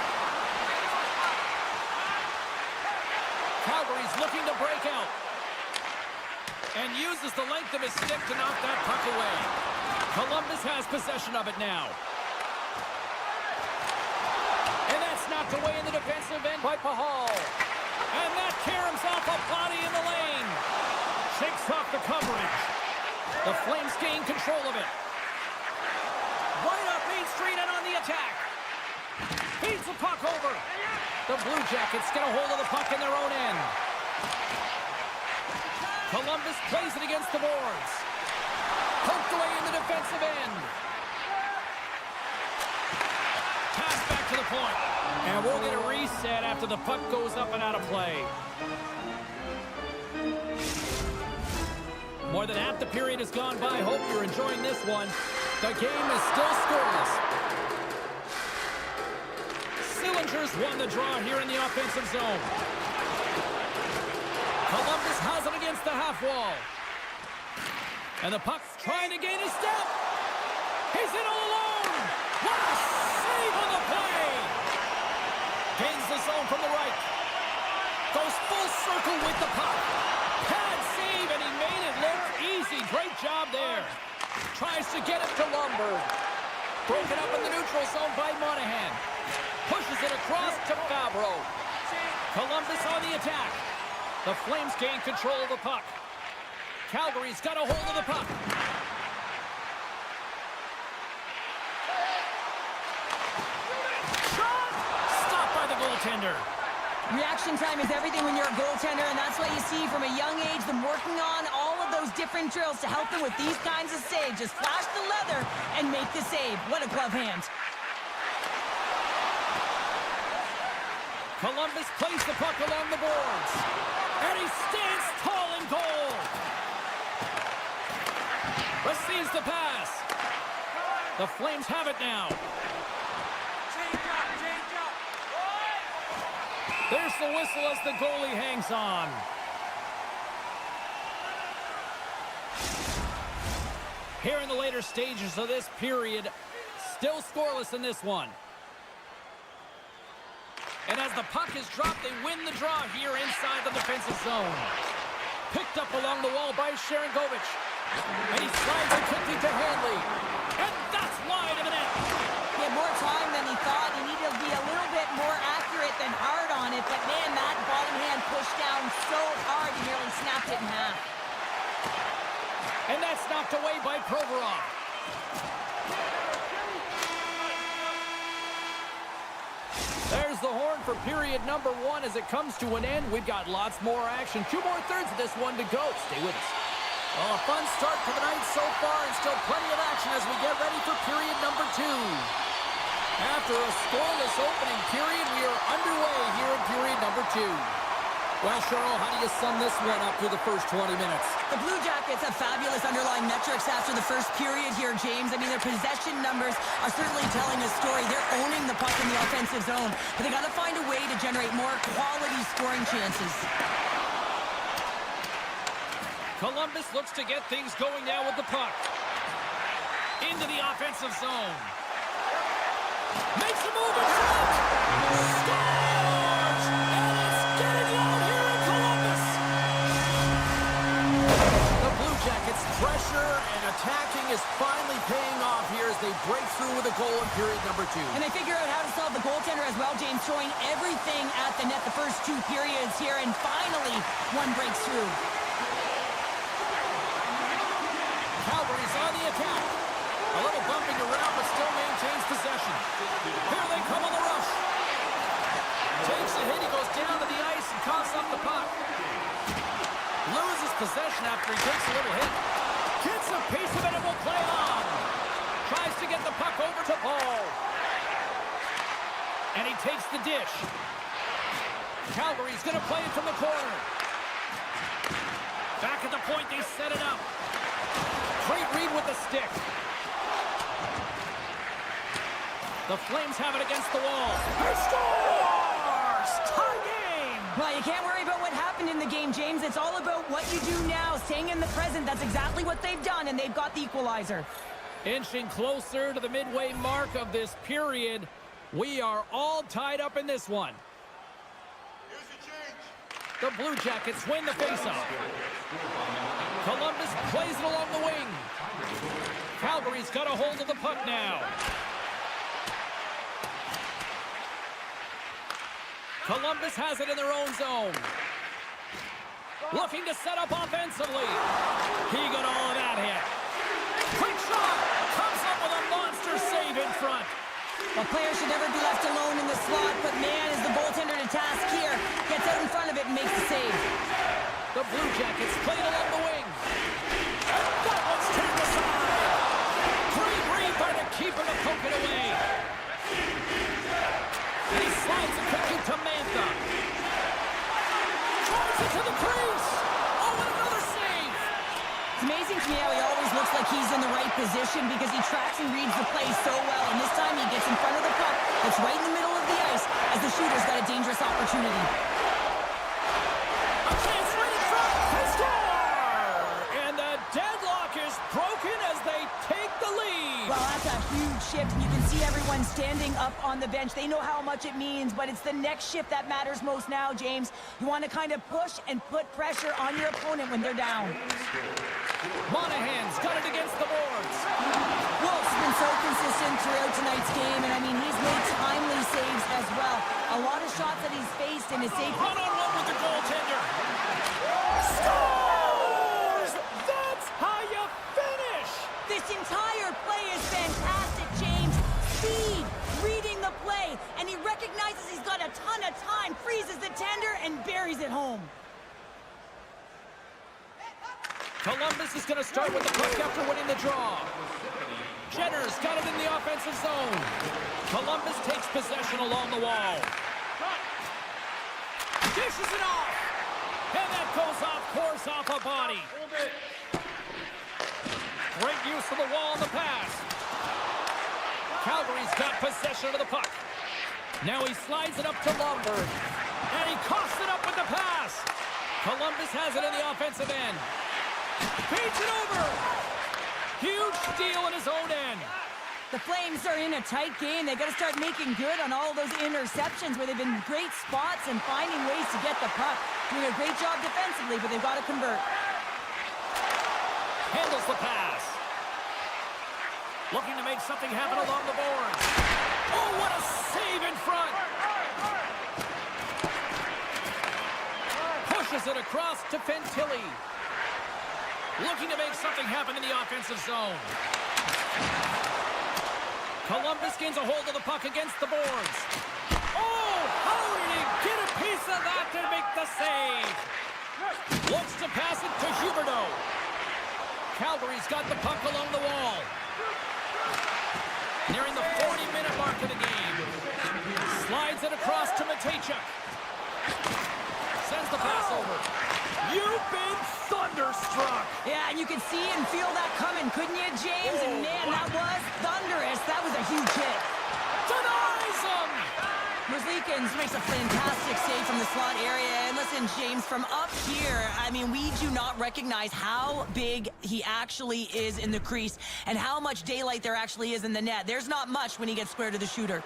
Calgary's looking to break out. And uses the length of his stick to knock that puck away. Columbus has possession of it now. And that's knocked away in the defensive end by Pahal. And that caroms off a body in the lane. Shakes off the coverage. The Flames gain control of it. Right up Main Street and on the attack. Feeds the puck over. The Blue Jackets get a hold of the puck in their own end. Columbus plays it against the boards. Poked away in the defensive end. Pass back to the point. And we'll get a reset after the puck goes up and out of play. More than half the period has gone by. Hope you're enjoying this one. The game is still scoreless. Sillinger's won the draw here in the offensive zone. Columbus has it against the half wall. And the puck's trying to gain a step. He's in all alone. What a save on the play. Gains the zone from the right. Goes full circle with the puck. Pad save, and he made it look easy. Great job there. Tries to get it to Lumberg. Broken up in the neutral zone by Monahan. Pushes it across to Fabro. Columbus on the attack. The Flames gain control of the puck. Calgary's got a hold of the puck. Shot! Stopped by the goaltender.
Reaction time is everything when you're a goaltender, and that's what you see from a young age, them working on all of those different drills to help them with these kinds of saves. Just flash the leather and make the save. What a glove hand.
Columbus plays the puck along the boards. And he stands tall in goal. Receives the pass. The Flames have it now. There's the whistle as the goalie hangs on. Here in the later stages of this period, still scoreless in this one. And as the puck is dropped, they win the draw here inside the defensive zone. Picked up along the wall by Sharangovich. And he slides it quickly to Hanley. And that's wide of the net.
He had more time than he thought. He needed to be a little bit more accurate than hard on it. But man, that bottom hand pushed down so hard he nearly snapped it in half.
And that's knocked away by Provorov. There's the horn for period number 1 as it comes to an end. We've got lots more action. 2 more thirds of this one to go. Stay with us. Well, a fun start to the night so far, and still plenty of action as we get ready for period number 2. After a scoreless opening period, we are underway here in period number 2. Well, Cheryl, how do you sum this one up through the first 20 minutes?
The Blue Jackets have fabulous underlying metrics after the first period here, James. I mean, their possession numbers are certainly telling a story. They're owning the puck in the offensive zone, but they got to find a way to generate more quality scoring chances.
Columbus looks to get things going now with the puck. Into the offensive zone. Makes a move in front. Scores! And it's getting out here in Columbus. The Blue Jackets' pressure and attacking is finally paying off here as they break through with a goal in period number 2.
And they figure out how to solve the goaltender as well, James, throwing everything at the net the first 2 periods here, and finally one breaks through.
Calgary's on the attack. A little bumping around, but still maintains possession. Here they come on the rush. Takes a hit, he goes down to the ice and coughs up the puck. Loses possession after he takes a little hit. Gets a piece of it and will play on. Tries to get the puck over to Paul. And he takes the dish. Calgary's going to play it from the corner. Back at the point, they set it up. Great read with the stick. The Flames have it against the wall. He scores! Tie game!
Well, you can't worry about what happened in the game, James. It's all about what you do now, staying in the present. That's exactly what they've done, and they've got the equalizer.
Inching closer to the midway mark of this period. We are all tied up in this one. The Blue Jackets win the faceoff. Columbus plays it along the wing. Calgary's got a hold of the puck now. Columbus has it in their own zone. Looking to set up offensively. He got all of that hit. Quick shot. Comes up with a monster save in front.
The player should never be left alone in the slot, but man, is the goaltender to task here. Gets out in front of it and makes the save.
The Blue Jackets play it along the wing. That one's turned aside. Great read by the keeper to poke it away. And he slides it quickly to Mantha. Drives it to the crease. Oh, and another save.
It's amazing to me how he always looks like he's in the right position because he tracks and reads the play so well. And this time he gets in front of the puck. It's right in the middle of the ice as the shooter's got a dangerous opportunity.
A chance right in front. They score! And the deadlock is broken as they take the lead.
Well, that's a huge shift. You can see everyone standing up on the bench. They know how much it means, but it's the next shift that matters most now, James. You want to kind of push and put pressure on your opponent when they're down.
Monahan's got it against the boards.
Wolf's been so consistent throughout tonight's game, and I mean, he's made timely saves as well. A lot of shots that he's faced in his save.
One-on-one with the goaltender. Scores! That's how you finish!
This entire play is fantastic, James. Speed, reading the play, and he recognizes he's got a ton of time, freezes the tender, and buries it home.
Columbus is going to start with the puck after winning the draw. Jenner's got it in the offensive zone. Columbus takes possession along the wall. Dishes it off. And that goes off course off a body. Great use of the wall on the pass. Calgary's got possession of the puck. Now he slides it up to Lomberg. And he coughs it up with the pass. Columbus has it in the offensive end. Feeds it over. Huge steal in his own end.
The Flames are in a tight game. They got to start making good on all of those interceptions where they've been great spots and finding ways to get the puck. Doing a great job defensively, but they've got to convert.
Handles the pass. Looking to make something happen along the boards. Oh, what a save in front. Pushes it across to Fantilli. Looking to make something happen in the offensive zone. Columbus gains a hold of the puck against the boards. Oh, how did he get a piece of that to make the save? Looks to pass it to Huberdeau. Calgary's got the puck along the wall. Nearing the 40-minute mark of the game. Matejchuk. Sends the pass over. You've been thunderstruck.
Yeah, and you could see and feel that coming, couldn't you, James? And man, that was thunderous. That was a huge hit.
Denies him.
Merzlikins makes a fantastic save from the slot area. And listen, James, from up here, I mean, we do not recognize how big he actually is in the crease and how much daylight there actually is in the net. There's not much when he gets square to the shooter.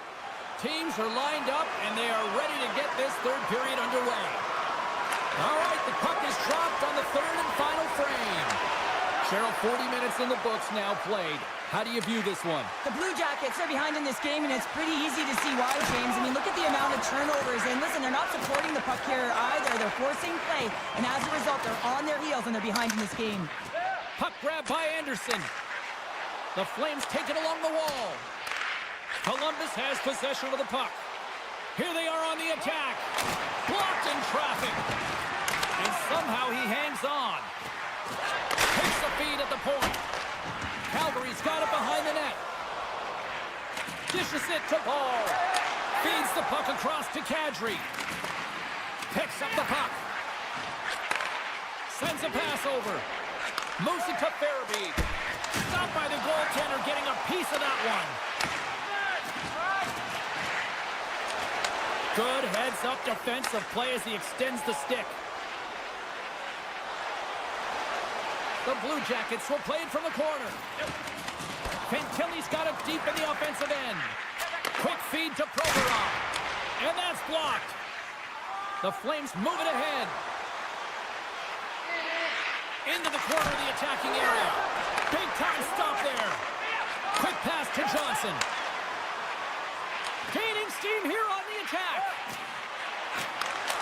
Teams are lined up, and they are ready to get this third period underway. All right, the puck is dropped on the third and final frame. Cheryl, 40 minutes in the books now played. How do you view this one?
The Blue Jackets are behind in this game, and it's pretty easy to see why, James. I mean, look at the amount of turnovers. And listen, they're not supporting the puck here either. They're forcing play, and as a result, they're on their heels, and they're behind in this game.
Puck grab by Anderson. The Flames take it along the wall. Columbus has possession of the puck. Here they are on the attack. Blocked in traffic. And somehow he hangs on. Takes the feed at the point. Calgary's got it behind the net. Dishes it to Paul. Feeds the puck across to Kadri. Picks up the puck. Sends a pass over. Moves it to Farabee. Stopped by the goaltender, getting a piece of that one. Good heads-up defensive play as he extends the stick. The Blue Jackets will play it from the corner. Fantilli's got it deep in the offensive end. Quick feed to Provorov. And that's blocked. The Flames move it ahead. Into the corner of the attacking area. Big time stop there. Quick pass to Johnson. Gaining steam here on the attack.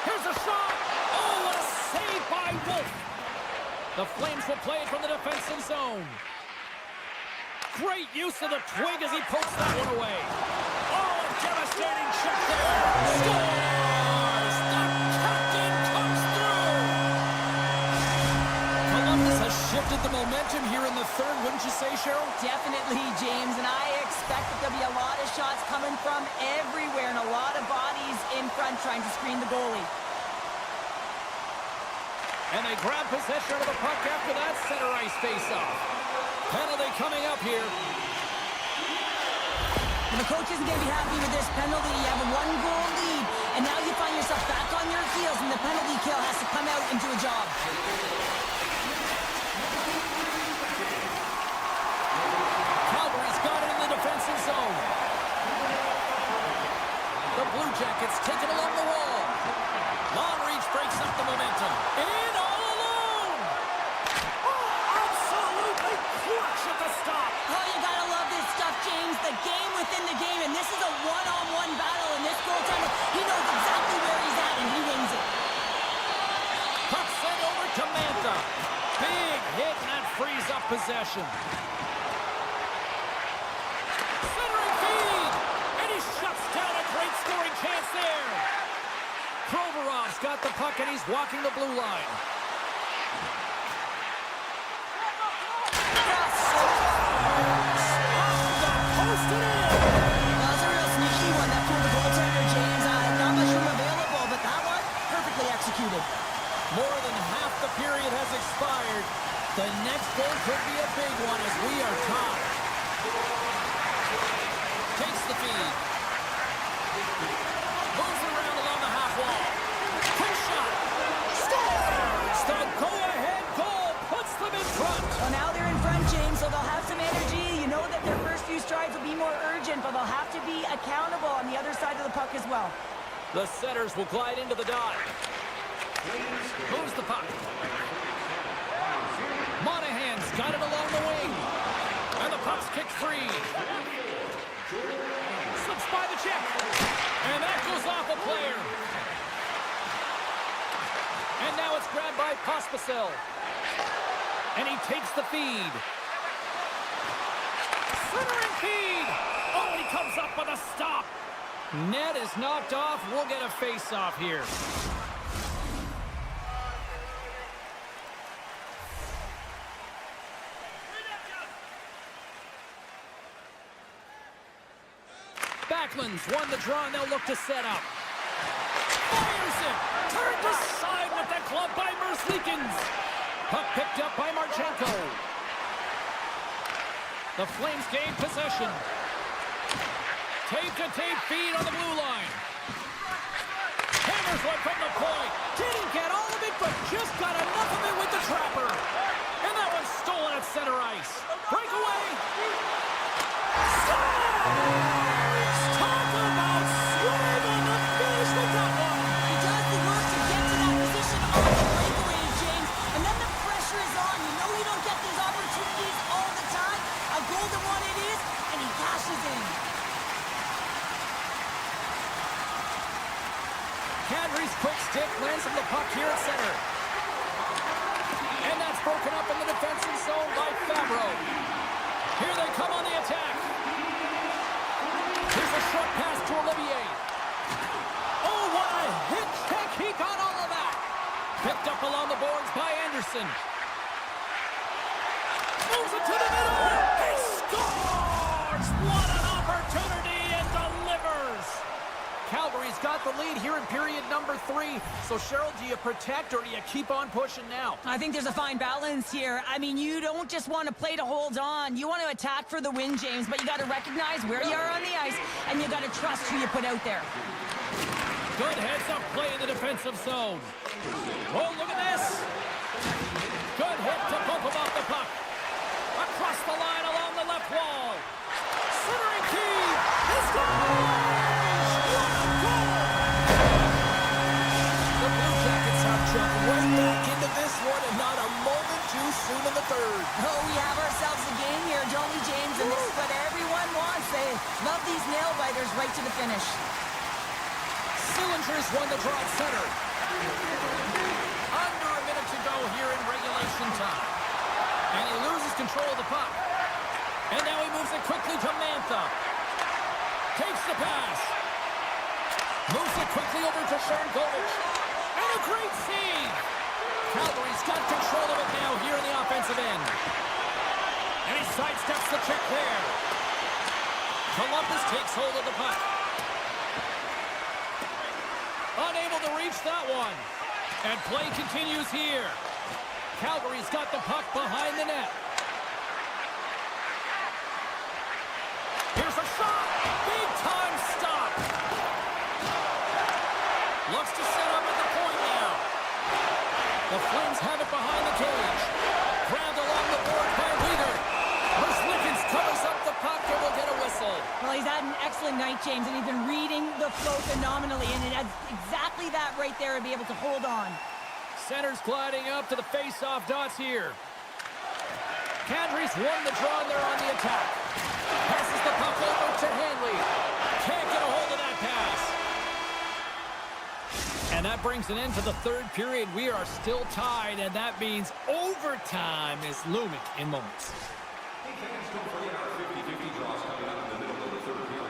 Here's a shot. Oh, what a save by Wolf. The Flames will play it from the defensive zone. Great use of the twig as he pokes that one away. Oh, a devastating check there. Scores! The captain comes through. Columbus has shifted the momentum here in the third, wouldn't you say, Cheryl?
Definitely, James, and I expect that there'll be a lot of shots coming from everywhere and a lot of bodies in front trying to screen the goalie.
And they grab possession of the puck after that center ice face-off. Penalty coming up here.
And the coach isn't going to be happy with this penalty. You have a one-goal lead, and now you find yourself back on your heels, and the penalty kill has to come out and do a job.
Calgary's got it in the defensive zone. The Blue Jackets take it along the wall. Long reach breaks up the momentum. In all alone! Oh, absolutely clutch at the stop.
Oh, you gotta love this stuff, James. The game within the game, and this is a one-on-one battle, and this goaltender, he knows exactly where he's at, and he wins it.
Puck sent over to Mantha. Big hit, and that frees up possession. Centering feed! And he shuts down a great scoring chance there. Provorov's got the puck, and he's walking the blue line. Posted in!
That was a real sneaky one that pulled the goaltender, James. Not much room available, but that one, perfectly executed.
More than half the period has expired. The next goal could be a big one as we are tied. Takes the feed. Moves around along the half wall. Quick shot. Scores! The go-ahead goal puts them in front.
Well, now they're in front, James, so they'll have some energy. You know that their first few strides will be more urgent, but they'll have to be accountable on the other side of the puck as well.
The setters will glide into the dot. Moves the puck. Monahan's got it along the wing. And the puck's kicked free. Slips by the check. And that goes off a player. And now it's grabbed by Pospisil. And he takes the feed. Centering feed. Oh, and he comes up with a stop. Net is knocked off. We'll get a face-off here. Backlund's won the draw, and they'll look to set up. Decide with the club by Merzlikins. Puck picked up by Marchenko. The Flames gain possession. Tape-to-tape feed on the blue line. Hammers one from the point. Didn't get all of it, but just got enough of it with the trapper. And that one's stolen at center ice. Breakaway. Scores! Talk about swerving the finish with that one.
He does the work to get to that position on the breakaway, James. And then the pressure is on. You know you don't get these opportunities all the time. A golden one it is, and he cashes in.
Kadri's quick stick lands on the puck here at center. And that's broken up in the defensive zone by Fabro. Here they come on the attack. Here's a short pass to Olivier. Oh, what a hit check. He got all of that. Picked up along the boards by Anderson. Moves it to the middle. He scores! What an opportunity, and delivers. Calgary's got the lead here in period number 3. So, Cheryl, do you protect or do you keep on pushing now?
I think there's a fine balance here. I mean, you don't just want to play to hold on. You want to attack for the win, James, but you got to recognize where you are on the ice, and you got to trust who you put out there.
Good heads-up play in the defensive zone. Oh, look at this. Good hit to bump him off the puck. Across the line along the left wall. Centering key. He scores! What a goal! The Blue Jackets have jumped right back into this one, and not a moment too soon in the third.
Oh, we have ourselves a game here, don't we, James? And this is what everyone wants. They love these nail-biters right to the finish.
Sillinger's won the draw at center. Under a minute to go here in regulation time. And he loses control of the puck. And now he moves it quickly to Mantha. Takes the pass. Moves it quickly over to Sharangovich. And a great save. Calgary's got control of it now here in the offensive end. And he sidesteps the check there. Columbus takes hold of the puck. Unable to reach that one. And play continues here. Calgary's got the puck behind the net. Here's a shot. Big time stop. Looks to set up at the point now. The Flames have it behind the cage. Grabbed along the board by Wheeler. Merzlikins covers up the puck and will get a whistle.
Well, he's had an excellent night, James, and he's been reading the flow phenomenally, and it has exactly that right there to be able to hold on.
Center's gliding up to the face-off dots here. Kadri's won the draw and they're on the attack. Passes the puck over to Hanley. Can't get a hold of that pass. And that brings an end to the third period. We are still tied, and that means overtime is looming in moments.
Hey fans, don't forget our 50-50 draws coming up in the middle of the third period.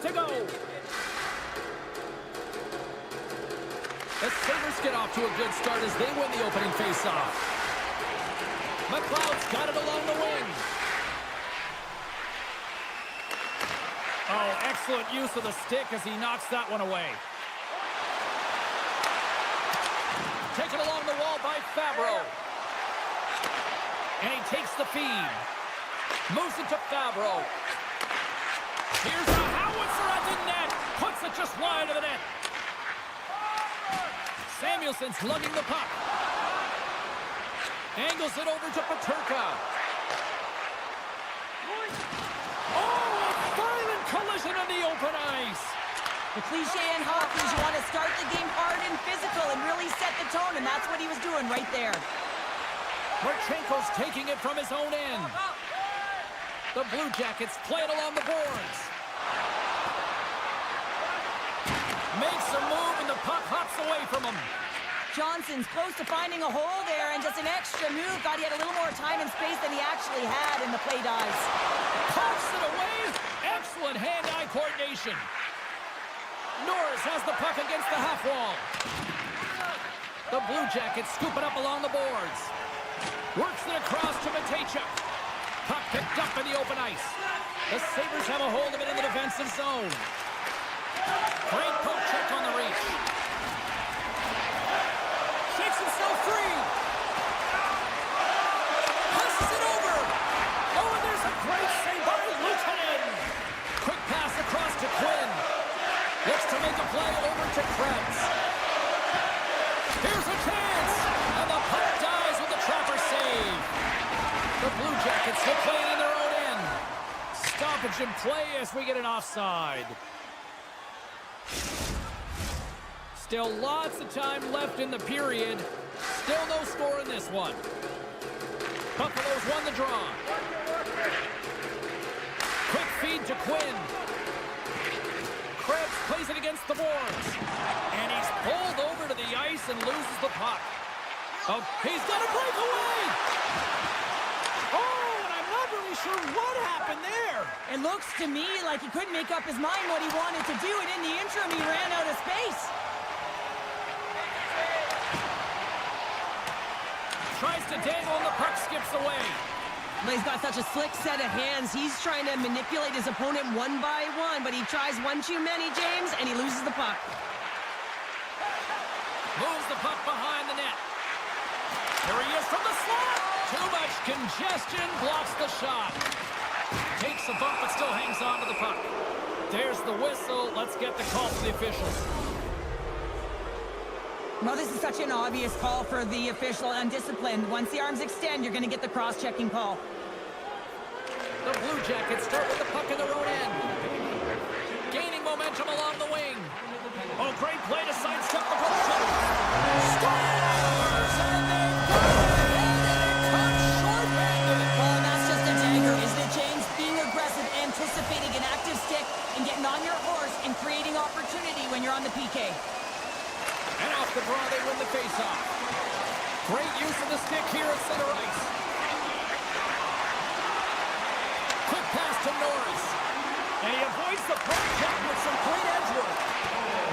To go. The Sabres get off to a good start as they win the opening faceoff. McLeod's got it along the wing. Oh, excellent use of the stick as he knocks that one away. Taken along the wall by Fabro. And he takes the feed. Moves it to Fabro. Here's a howitzer at the net. Puts it just wide of the net. Samuelson's lugging the puck. Angles it over to Peterka. Oh, a violent collision on the open ice.
The cliche in hockey is you want to start the game hard and physical and really set the tone, and that's what he was doing right there.
Marchenko's taking it from his own end. The Blue Jackets play it along the boards. Makes a move and the puck hops away from him.
Johnson's close to finding a hole there and just an extra move. Thought he had a little more time and space than he actually had in the play dives.
Pumps it away. Excellent hand-eye coordination. Norris has the puck against the half wall. The Blue Jackets scoop it up along the boards. Works it across to Matejchuk. Puck picked up in the open ice. The Sabres have a hold of it in the defensive zone. Great poke check on the reach. Shakes himself free. Passes it over. Oh, and there's a great save by Luukkonen. Quick pass across to Quinn. Looks to make a play over to Krebs. Here's a chance. And the puck dies with the Trapper save. The Blue Jackets will play it in their own end. Stoppage in play as we get an offside. Still lots of time left in the period. Still no score in this one. Buffalo's won the draw. Quick feed to Quinn. Krebs plays it against the boards. And he's pulled over to the ice and loses the puck. Oh, he's got a breakaway! Oh, and I'm not really sure what happened there.
It looks to me like he couldn't make up his mind what he wanted to do, and in the interim, he ran out of space.
Tries to dangle and the puck skips away.
But he's got such a slick set of hands. He's trying to manipulate his opponent one by one, but he tries one too many, James, and he loses the puck.
Moves the puck behind the net. Here he is from the slot. Too much congestion, blocks the shot. Takes a bump, but still hangs on to the puck. There's the whistle. Let's get the call from the officials.
Well, this is such an obvious call for the official, undisciplined. Once the arms extend, you're going to get the cross-checking call.
The Blue Jackets start with the puck in their own end. Gaining momentum along the wing. Oh, great play to sidestep the puck shooter. Scores! And they've got it! Cut short-handed.
Oh, that's just a dagger, isn't it, James? Being aggressive, anticipating an active stick, and getting on your horse and creating opportunity when you're on the PK.
And off the draw, they win the faceoff. Great use of the stick here at center ice. Quick pass to Norris. And he avoids the puck check with some clean edge work.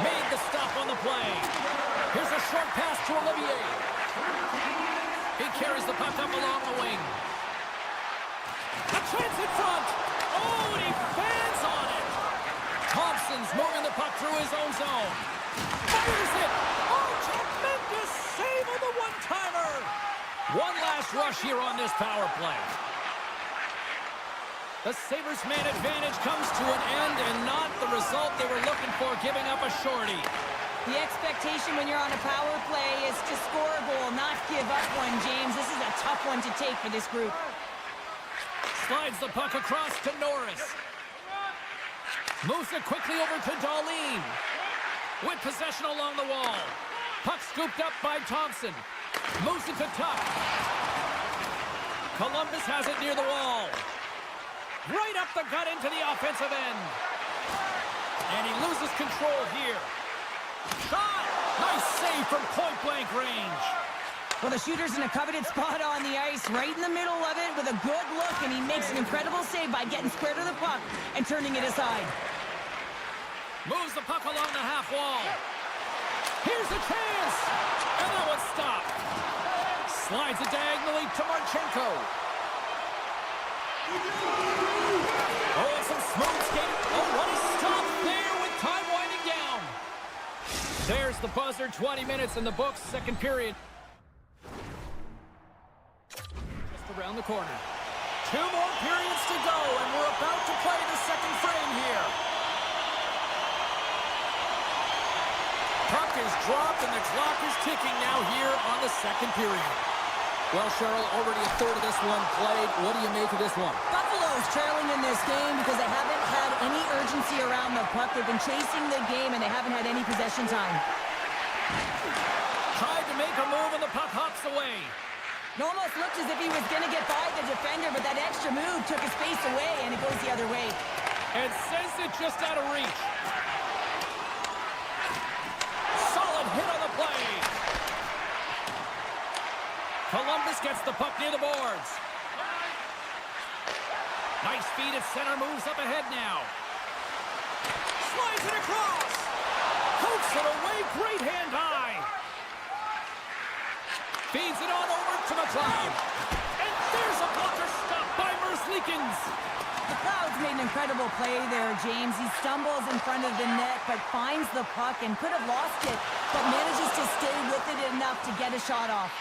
Made the stop on the play. Here's a short pass to Olivier. He carries the puck up along the wing. A chance in front. Oh, and he fans on it. Thompson's moving the puck through his own zone. Fires it. Oh, tremendous save on the one-timer. One last rush here on this power play. The Sabres' man advantage comes to an end and not the result they were looking for, giving up a shorty.
The expectation when you're on a power play is to score a goal, not give up one, James. This is a tough one to take for this group.
Slides the puck across to Norris. Moves it quickly over to Darlene. With possession along the wall. Puck scooped up by Thompson. Moves it to Tuck. Columbus has it near the wall. Right up the gut into the offensive end. And he loses control here. Shot! Nice save from point-blank range.
Well, the shooter's in a coveted spot on the ice, right in the middle of it with a good look, and he makes an incredible save by getting square to the puck and turning it aside.
Moves the puck along the half wall. Here's a chance! And that one's stopped. Slides it diagonally to Marchenko. Oh, and some smooth skating. Oh, what a stop there with time winding down. There's the buzzer, 20 minutes in the books, second period. Just around the corner. 2 more periods to go, and we're about to play the second frame here. Puck is dropped, and the clock is ticking now here on the second period. Well, Cheryl, already a third of this one played. What do you make of this one?
Buffalo's trailing in this game because they haven't had any urgency around the puck. They've been chasing the game, and they haven't had any possession time.
Tried to make a move, and the puck hops away.
It almost looked as if he was going to get by the defender, but that extra move took his face away, and it goes the other way.
And sends it just out of reach. Solid hit on the play. Columbus gets the puck near the boards. Nice feed at center, moves up ahead now. Slides it across. Pokes it away, great hand high. Feeds it on over to McLeod. And there's a blocker stop by Merzlikins.
McLeod's made an incredible play there, James. He stumbles in front of the net, but finds the puck and could have lost it, but manages to stay with it enough to get a shot off.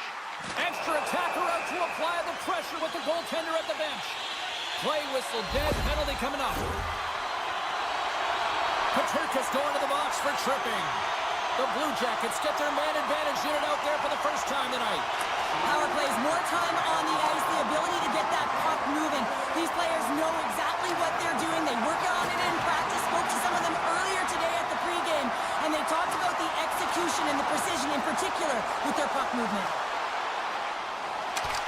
Extra attacker out to apply the pressure with the goaltender at the bench. Play whistle dead, penalty coming up. Paterka's going to the box for tripping. The Blue Jackets get their man advantage unit out there for the first time tonight.
Power plays, more time on the ice, the ability to get that puck moving. These players know exactly what they're doing. They work on it in practice. Spoke to some of them earlier today at the pregame, and they talked about the execution and the precision in particular with their puck movement.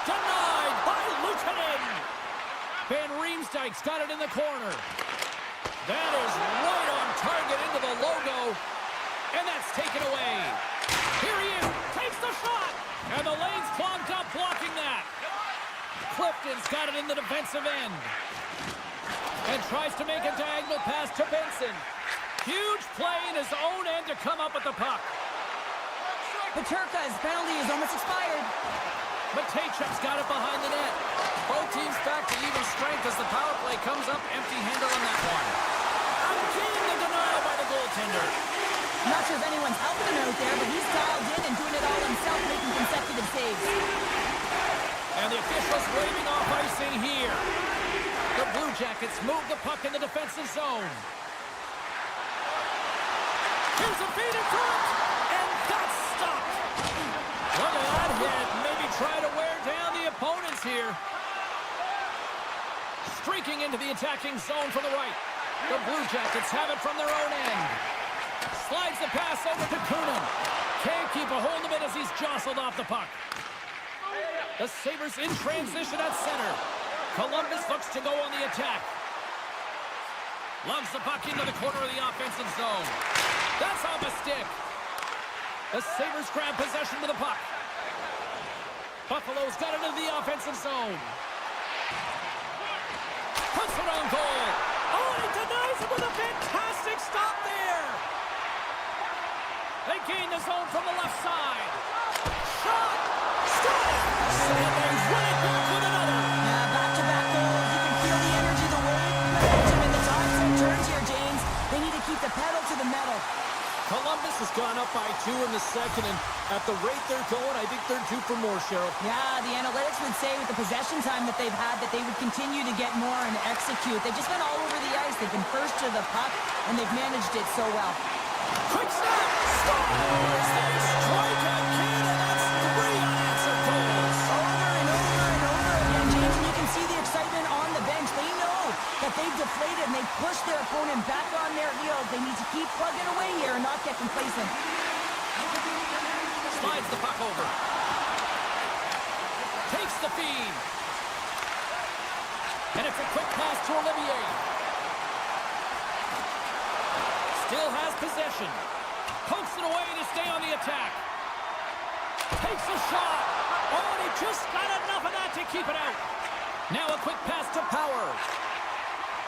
Denied by Luukkonen. Van Riemsdyk's got it in the corner. That is right on target into the logo. And that's taken away. Here he is. Takes the shot. And the lane's clogged up blocking that. Clifton's got it in the defensive end. And tries to make a diagonal pass to Benson. Huge play in his own end to come up with the puck.
Paterka's penalty is almost expired.
Matejchuk's got it behind the net. Both teams back to even strength as the power play comes up empty-handed on that one. Again, the denial by the goaltender.
I'm not sure if anyone's helping him out there, but he's dialed in and doing it all himself, making consecutive saves.
And the officials waving off icing here. The Blue Jackets move the puck in the defensive zone. Here's a feed in front, and that's stopped. Look at that hit. Maybe try to wear down the opponents here. Streaking into the attacking zone from the right. The Blue Jackets have it from their own end. Slides the pass over to Kunin. Can't keep a hold of it as he's jostled off the puck. The Sabres in transition at center. Columbus looks to go on the attack. Loves the puck into the corner of the offensive zone. That's off a stick. The Sabres grab possession with the puck. Buffalo's got it into the offensive zone. Puts it on goal. Oh, and he denies it with a fantastic stop there. They gain the zone from the left side. Shot! Stop! Sabres win it back with another.
Yeah, back-to-back goals. You can feel the energy, the wave, momentum, and the tides and turns here, James. They need to keep the pedal to the metal.
Columbus has gone up by 2 in the second, and at the rate they're going, I think they're due for more, Cheryl.
Yeah, the analytics would say with the possession time that they've had that they would continue to get more and execute. They've just been all over the ice. They've been first to the puck, and they've managed it so well.
Quick snap! Scores! They strike again, and that's 3 unanswered goals.
Over and over and over again, James, and you can see the excitement on the bench. They know that they've deflated and they've pushed their opponent back on their heels. They need to keep plugging away here and not get complacent.
Slides the puck over. Takes the feed. And it's a quick pass to Olivier. Still has possession. Pokes it away to stay on the attack. Takes a shot. Oh, and he just got enough of that to keep it out. Now a quick pass to Power.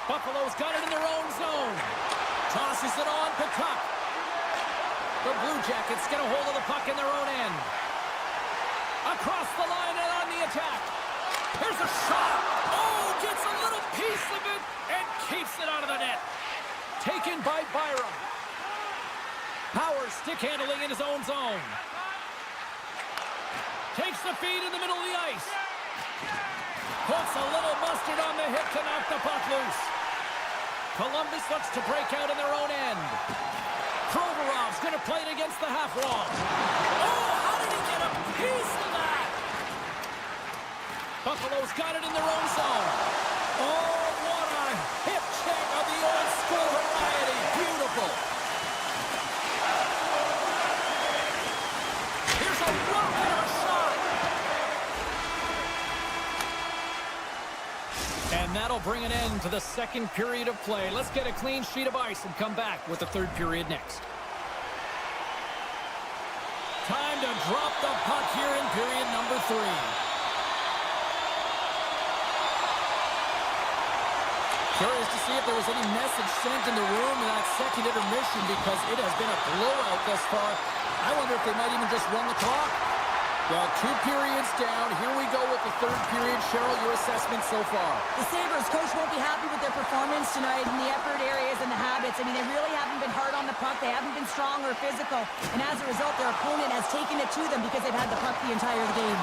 Buffalo's got it in their own zone. Tosses it on to Tuck. The Blue Jackets get a hold of the puck in their own end. Across the line and on the attack. Here's a shot. Oh, gets a little piece of it and keeps it out of the net. Taken by Byram. Power stick handling in his own zone. Takes the feed in the middle of the ice. Puts a little mustard on the hip to knock the puck loose. Columbus looks to break out in their own end. Provorov's going to play it against the half wall. Oh, how did he get a piece of that? Buffalo's got it in their own zone. Oh, what a hip check of the old school variety. Beautiful. Here's a rocket of a shot. And that'll bring an end to the second period of play. Let's get a clean sheet of ice and come back with the third period next. Time to drop the puck here in period number 3. Curious to see if there was any message sent in the room in that second intermission because it has been a blowout thus far. I wonder if they might even just run the clock. Well, 2 periods down. Here we go with the third period. Cheryl, your assessment so far?
The Sabres coach won't be happy with their performance tonight in the effort areas and the habits. I mean, they really haven't been hard on the puck. They haven't been strong or physical. And as a result, their opponent has taken it to them because they've had the puck the entire game.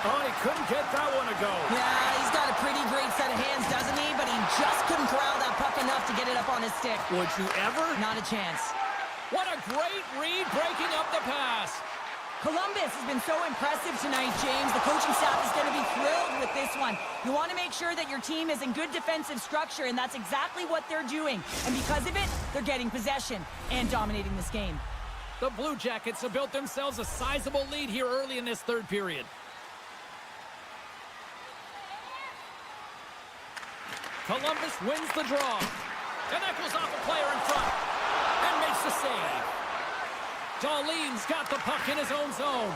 Oh, he couldn't get that one to go.
Yeah, he's got a pretty great set of hands, doesn't he? But he just couldn't corral that puck enough to get it up on his stick.
Would you ever?
Not a chance.
What a great read breaking up the pass.
Columbus has been so impressive tonight, James. The coaching staff is going to be thrilled with this one. You want to make sure that your team is in good defensive structure, and that's exactly what they're doing. And because of it, they're getting possession and dominating this game.
The Blue Jackets have built themselves a sizable lead here early in this third period. Columbus wins the draw. And that goes off a player in front. And makes the save. Darlene's got the puck in his own zone.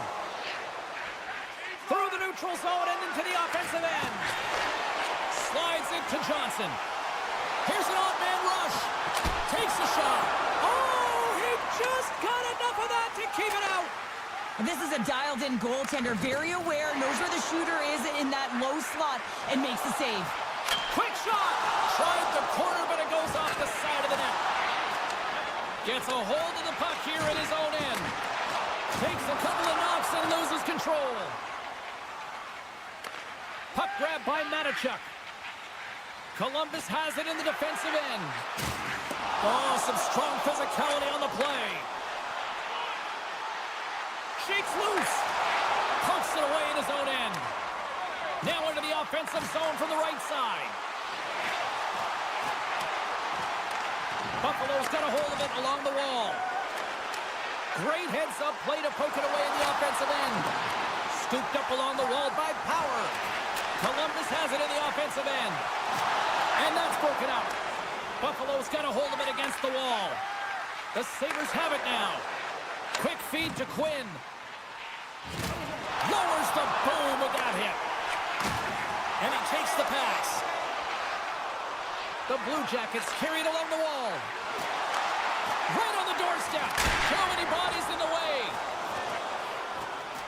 Through the neutral zone and into the offensive end. Slides it to Johnson. Here's an odd-man rush. Takes a shot. Oh, he just got enough of that to keep it out.
This is a dialed-in goaltender, very aware, knows where the shooter is in that low slot, and makes the save.
Quick shot! Tried the corner, but it goes off the side of the net. Gets a hold of the puck here in his own end. Takes a couple of knocks and loses control. Puck grab by Matachuk. Columbus has it in the defensive end. Oh, some strong physicality on the play. Shakes loose. Pokes it away in his own end. Now into the offensive zone from the right side. Buffalo's got a hold of it along the wall. Great heads-up play to poke it away in the offensive end. Scooped up along the wall by Power. Columbus has it in the offensive end. And that's broken out. Buffalo's got a hold of it against the wall. The Sabres have it now. Quick feed to Quinn. Lowers the boom with that hit. And he takes the pass. The Blue Jackets carry it along the wall. Right on the doorstep. Too many bodies in the way.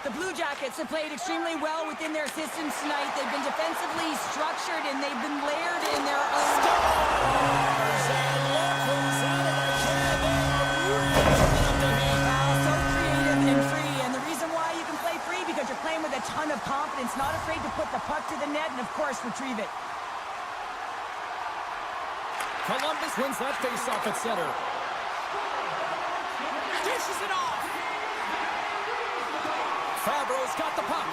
The Blue Jackets have played extremely well within their systems tonight. They've been defensively structured, and they've been layered in their own...
Stars! And look who's out of the chair. They are really up to him.
So creative and free, and the reason why you can play free, because you're playing with a ton of confidence, not afraid to put the puck to the net, and of course, retrieve it.
Columbus wins that face-off at center. Dishes it off. Fabro's got the puck.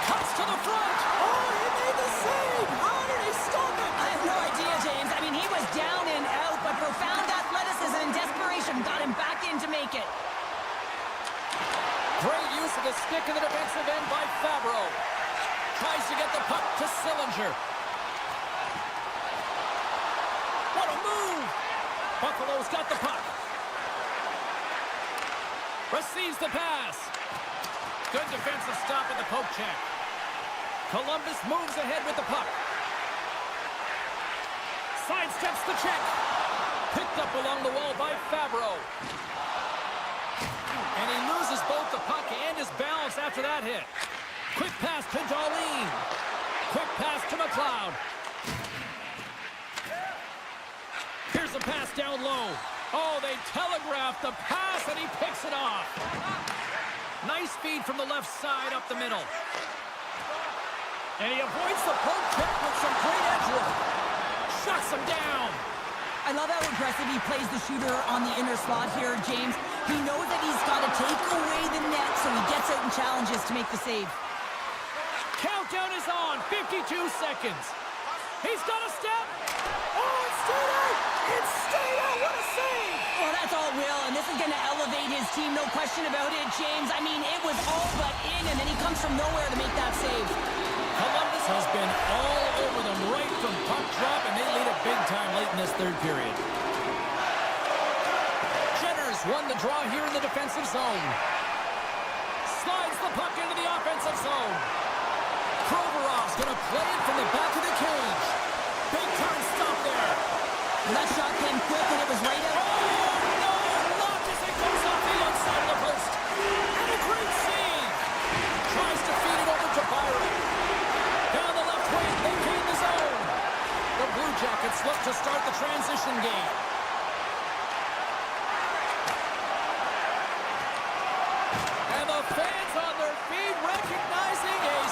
Cuts to the front. Oh, he made the save. How did he stop it?
I have no idea, James. I mean, he was down and out, but profound athleticism and desperation got him back in to make it.
Great use of the stick in the defensive end by Fabro. Tries to get the puck to Sillinger. What a move! Buffalo's got the puck. Receives the pass. Good defensive stop at the poke check. Columbus moves ahead with the puck. Sidesteps the check. Picked up along the wall by Fabro. And he loses both the puck and his balance after that hit. Quick pass to Darlene. Quick pass to McLeod. Here's a pass down low. Oh, they telegraphed the pass, and he picks it off. Nice feed from the left side up the middle. And he avoids the poke check with some great edge work. Shuts him down.
I love how aggressive he plays the shooter on the inner slot here, James. He knows that he's got to take away the net, so he gets out and challenges to make the save.
Countdown is on. 52 seconds. He's got a step. Oh, it's stayed out. It's stayed out. What a save.
Well, that's all Will, and this is going to elevate his team, no question about it, James. I mean, it was all but in, and then he comes from nowhere to make that save.
Columbus has been all over them right from puck drop, and they lead it big time late in this third period. Jenners won the draw here in the defensive zone. Slides the puck into the offensive zone. Provorov's going to play it from the back of the cage. Big time stop there.
Well, that shot came quick, and it was right out.
Oh, no! Blocked as it goes off the outside of the post. And a great save. Tries to feed it over to Byron. Down the left wing, they gain the zone. The Blue Jackets look to start the transition game. And the fans on their feet recognizing a